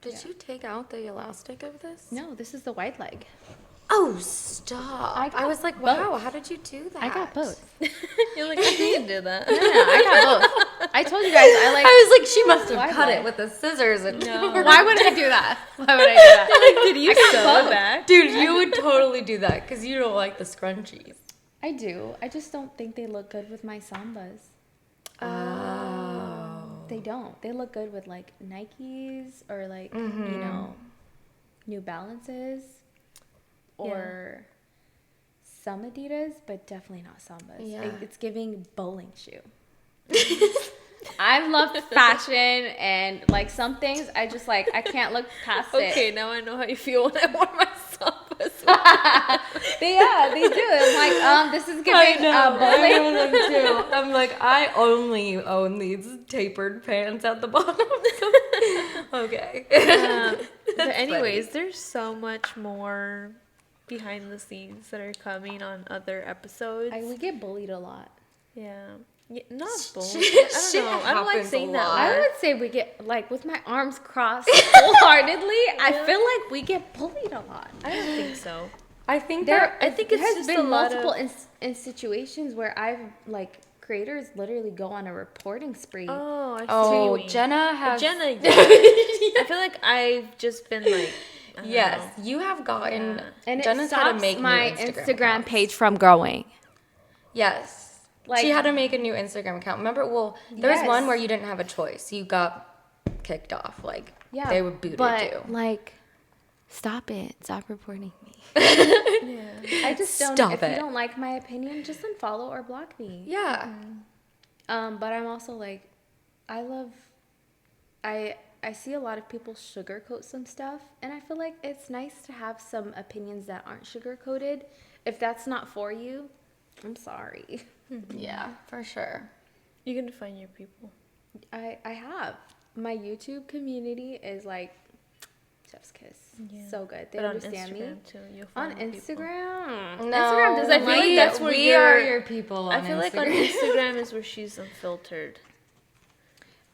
Did Yeah. you take out the elastic of this? No, this is the white leg. Oh, stop. I got I was like, both. wow, how did you do that? I got both. You're like, I need can do that. No, I got both. I told you guys I was like, she must have cut Why? it with the scissors. And Why would I do that? Why would I do that? Did you sew it back? Dude, you would totally do that because you don't like the scrunchies. I do. I just don't think they look good with my Sambas. Oh. They don't. They look good with like Nikes or like, you know, New Balances or some Adidas, but definitely not Sambas. Yeah. It's giving bowling shoe. I love fashion and like some things I just like, I can't look past it. Okay, now I know how you feel when I wore my Sambas. They do. I'm like, this is giving bowling. I know them too. I'm like, I only own these tapered pants at the bottom. Okay. But anyways, there's so much more behind the scenes that are coming on other episodes. We get bullied a lot. Yeah, not bullied. I don't know. I don't like happens saying a that lot. I word. would say we get, like, with my arms crossed wholeheartedly, I feel like we get bullied a lot. I don't think so. I think I think there it's has just been a lot multiple of- in situations where I've, like, creators literally go on a reporting spree. Oh, I see what Oh, you mean. Jenna has. Jenna, yeah. I feel like I've just been like, I don't Yes, know. you have gotten. Yeah. And it Jenna's had to stops make my new Instagram accounts. page from growing. Yes. Like- She had to make a new Instagram account. Remember, there was Yes. one where you didn't have a choice. You got kicked off. Like, Yeah, they would booted but, you. like, stop it. Stop reporting me. Yeah. I just don't. Stop if it. you don't like my opinion, just unfollow or block me. Yeah. But I'm also like, I see a lot of people sugarcoat some stuff, and I feel like it's nice to have some opinions that aren't sugarcoated. If that's not for you, I'm sorry. Yeah, for sure. You're gonna find your people. I have. My YouTube community is like chef's kiss. Yeah. So good. They But on understand me. Instagram too, you'll On find your people. Instagram. No, Instagram doesn't I feel like that's where we you're- are your people on I feel like on Instagram. Instagram is where she's unfiltered.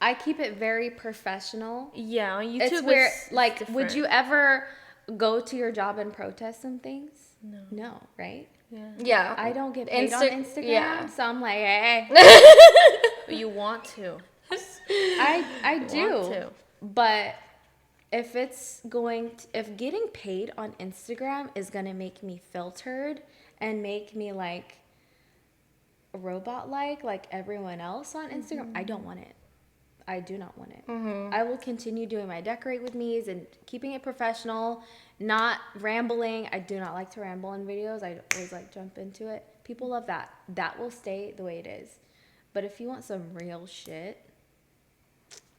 I keep it very professional. Yeah, on YouTube It's where, it's like, different. would you ever go to your job and protest some things? No. No, right? Yeah. Yeah. I don't get paid on Instagram, yeah. so I'm like, hey, But you want to. I do. Want to. But if it's if getting paid on Instagram is gonna make me filtered and make me like robot like everyone else on Instagram, I don't want it. I do not want it. I will continue doing my decorate with me's and keeping it professional, not rambling. I do not like to ramble in videos. I always like jump into it. People love that. That will stay the way it is. But if you want some real shit,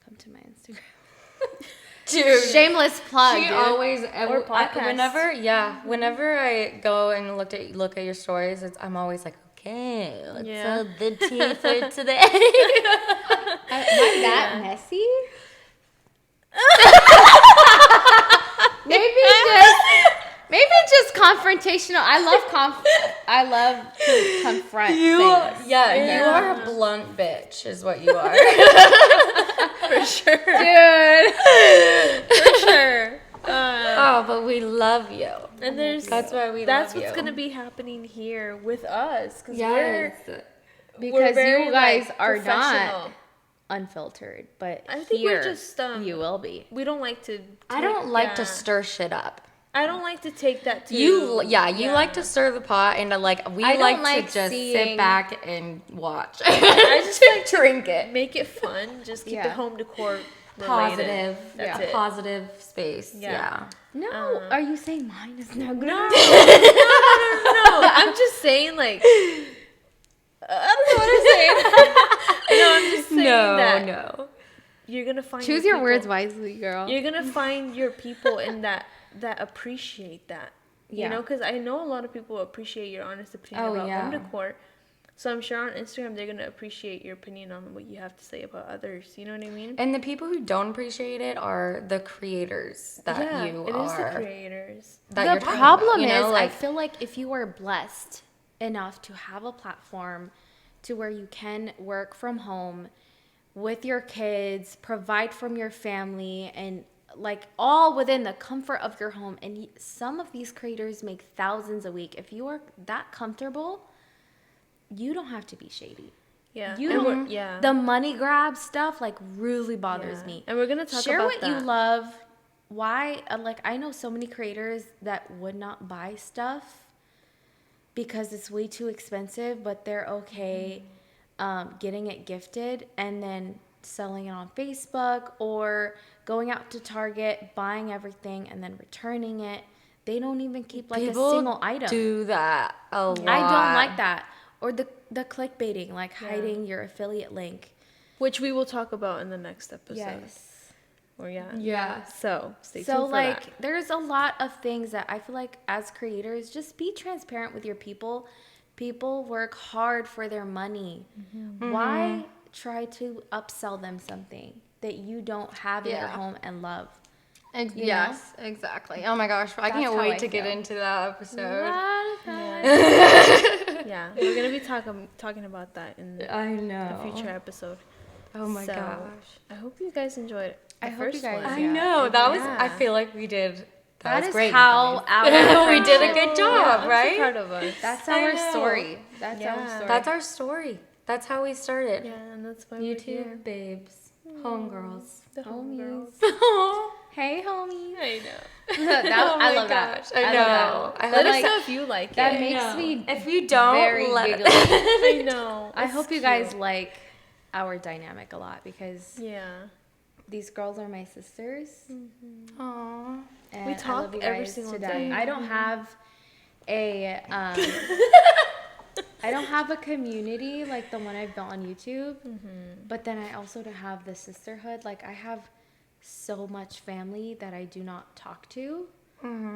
come to my Instagram. Dude. Shameless plug, She dude. always Or podcast. whenever I go and look at your stories, I'm always like, okay, what's Yeah. the tea for today? Am I that messy? maybe just confrontational. I love to confront You things. are a blunt bitch, is what you are. For sure. Dude. For sure. Oh, but we love you. And That's why we that's love what's you. gonna be happening here with us. Cause Yes. Because very, you guys like, are professional. not unfiltered, but I think we're here just, you will be. we don't like to. I don't like to yeah. stir shit up. I don't like to take that to You like to stir the pot, and we I don't like like to just seeing- sit back and watch. I just like drink it. make it fun. Just keep Yeah. it home decor related. Positive, That's yeah. it. Positive space. Yeah. Yeah. No, are you saying mine is not good? No, no. I'm just saying like. I don't know what I'm saying. No, I'm just saying that no. you're gonna find Choose your people. words wisely, girl. You're gonna find your people in that appreciate that. Yeah. You know, because I know a lot of people appreciate your honest opinion Oh, about yeah. home decor. So I'm sure on Instagram they're gonna appreciate your opinion on what you have to say about others. You know what I mean? And the people who don't appreciate it are the creators that yeah, you it are. is the creators. that The you're talking problem about, you is, know, I like, feel like if you are blessed enough to have a platform to where you can work from home with your kids, provide from your family, and like all within the comfort of your home. And some of these creators make thousands a week. If you are that comfortable, you don't have to be shady. Yeah. You And don't, yeah. the money grab stuff like really bothers me. And we're gonna talk Share about what you that. love. Why? Like I know so many creators that would not buy stuff because it's way too expensive, but they're okay getting it gifted and then selling it on Facebook or going out to Target, buying everything and then returning it. They don't even keep like People a single item. do that a lot. I don't like that. Or the clickbaiting, like hiding your affiliate link. Which we will talk about in the next episode. Yes. Or yeah. Yeah. So stay tuned So for like that. there's a lot of things that I feel like as creators, just be transparent with your people. People work hard for their money. Why try to upsell them something that you don't have in your home and love? Yes, exactly. Oh my gosh, I can't how wait I to get feel. into that episode. Yeah, we're gonna be talking about that in I a know. future episode. Oh my So, gosh. I hope you guys enjoyed it. I hope you guys- One. I Yeah. know. That was. Yeah. I feel like we did. That That was is great. how guys. our we did a friendship- good job, I'm right? so proud of us. That's I our know. story. That's Yeah. our story. That's our story. That's how we started. Yeah, and that's why we're here. YouTube babes, homegirls. The Homies. Oh Hey, homie. I know. I love that. I love know. that. I Let hope us like, know if you like that it. makes me if you don't, very let giggly. I know. I It's hope you cute. guys like our dynamic a lot because Yeah. these girls are my sisters. Aww. And We I talk love you every guys single to death. day. I don't have a I don't have a community like the one I've built on YouTube. But then I also don't have the sisterhood. Like I have so much family that I do not talk to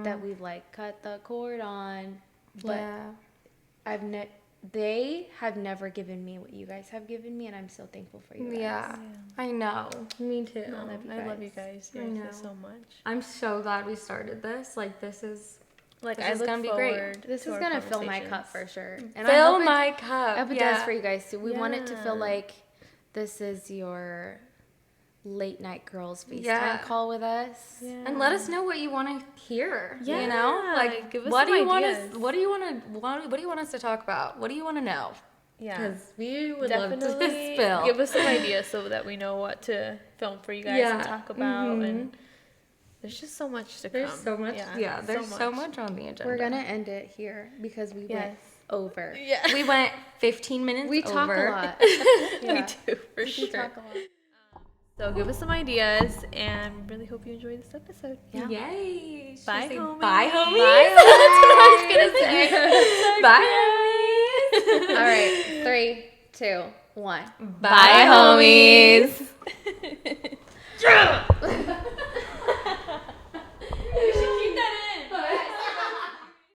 that we've like cut the cord on. But Yeah. they have never given me what you guys have given me, and I'm so thankful for you guys. Yeah. I know. Me too. No, I love you guys. I Yeah, know. so much. I'm so glad we started this. Like this is Like This I is look gonna be great. forward. This to is our gonna fill my cup conversations. for sure. And fill I hope my I cup. hope it does for you guys too. We want it to feel Yeah. like this is your late night girls FaceTime Yeah. call with us. Yeah. And let us know what you want to hear. Yeah, You know, like give us what some do you want ideas. us? What do you want to? What do you want us to talk about? What do you want to know? Yeah. Because we would love to Definitely spill. give us some ideas so that we know what to film for you guys and Yeah. talk about. And there's just so much to There's come. so much. Yeah, there's so much on the agenda. We're gonna end it here because we went Yes. over. Yeah. We went 15 minutes. We talk over. a lot. We do, for We sure. talk a lot. So give us some ideas and really hope you enjoyed this episode. Yeah. Yay! Should Bye, we say homies. Bye, homies. Bye, That's what I was gonna say. Bye, homies. All right, 3, 2, 1. Bye, homies.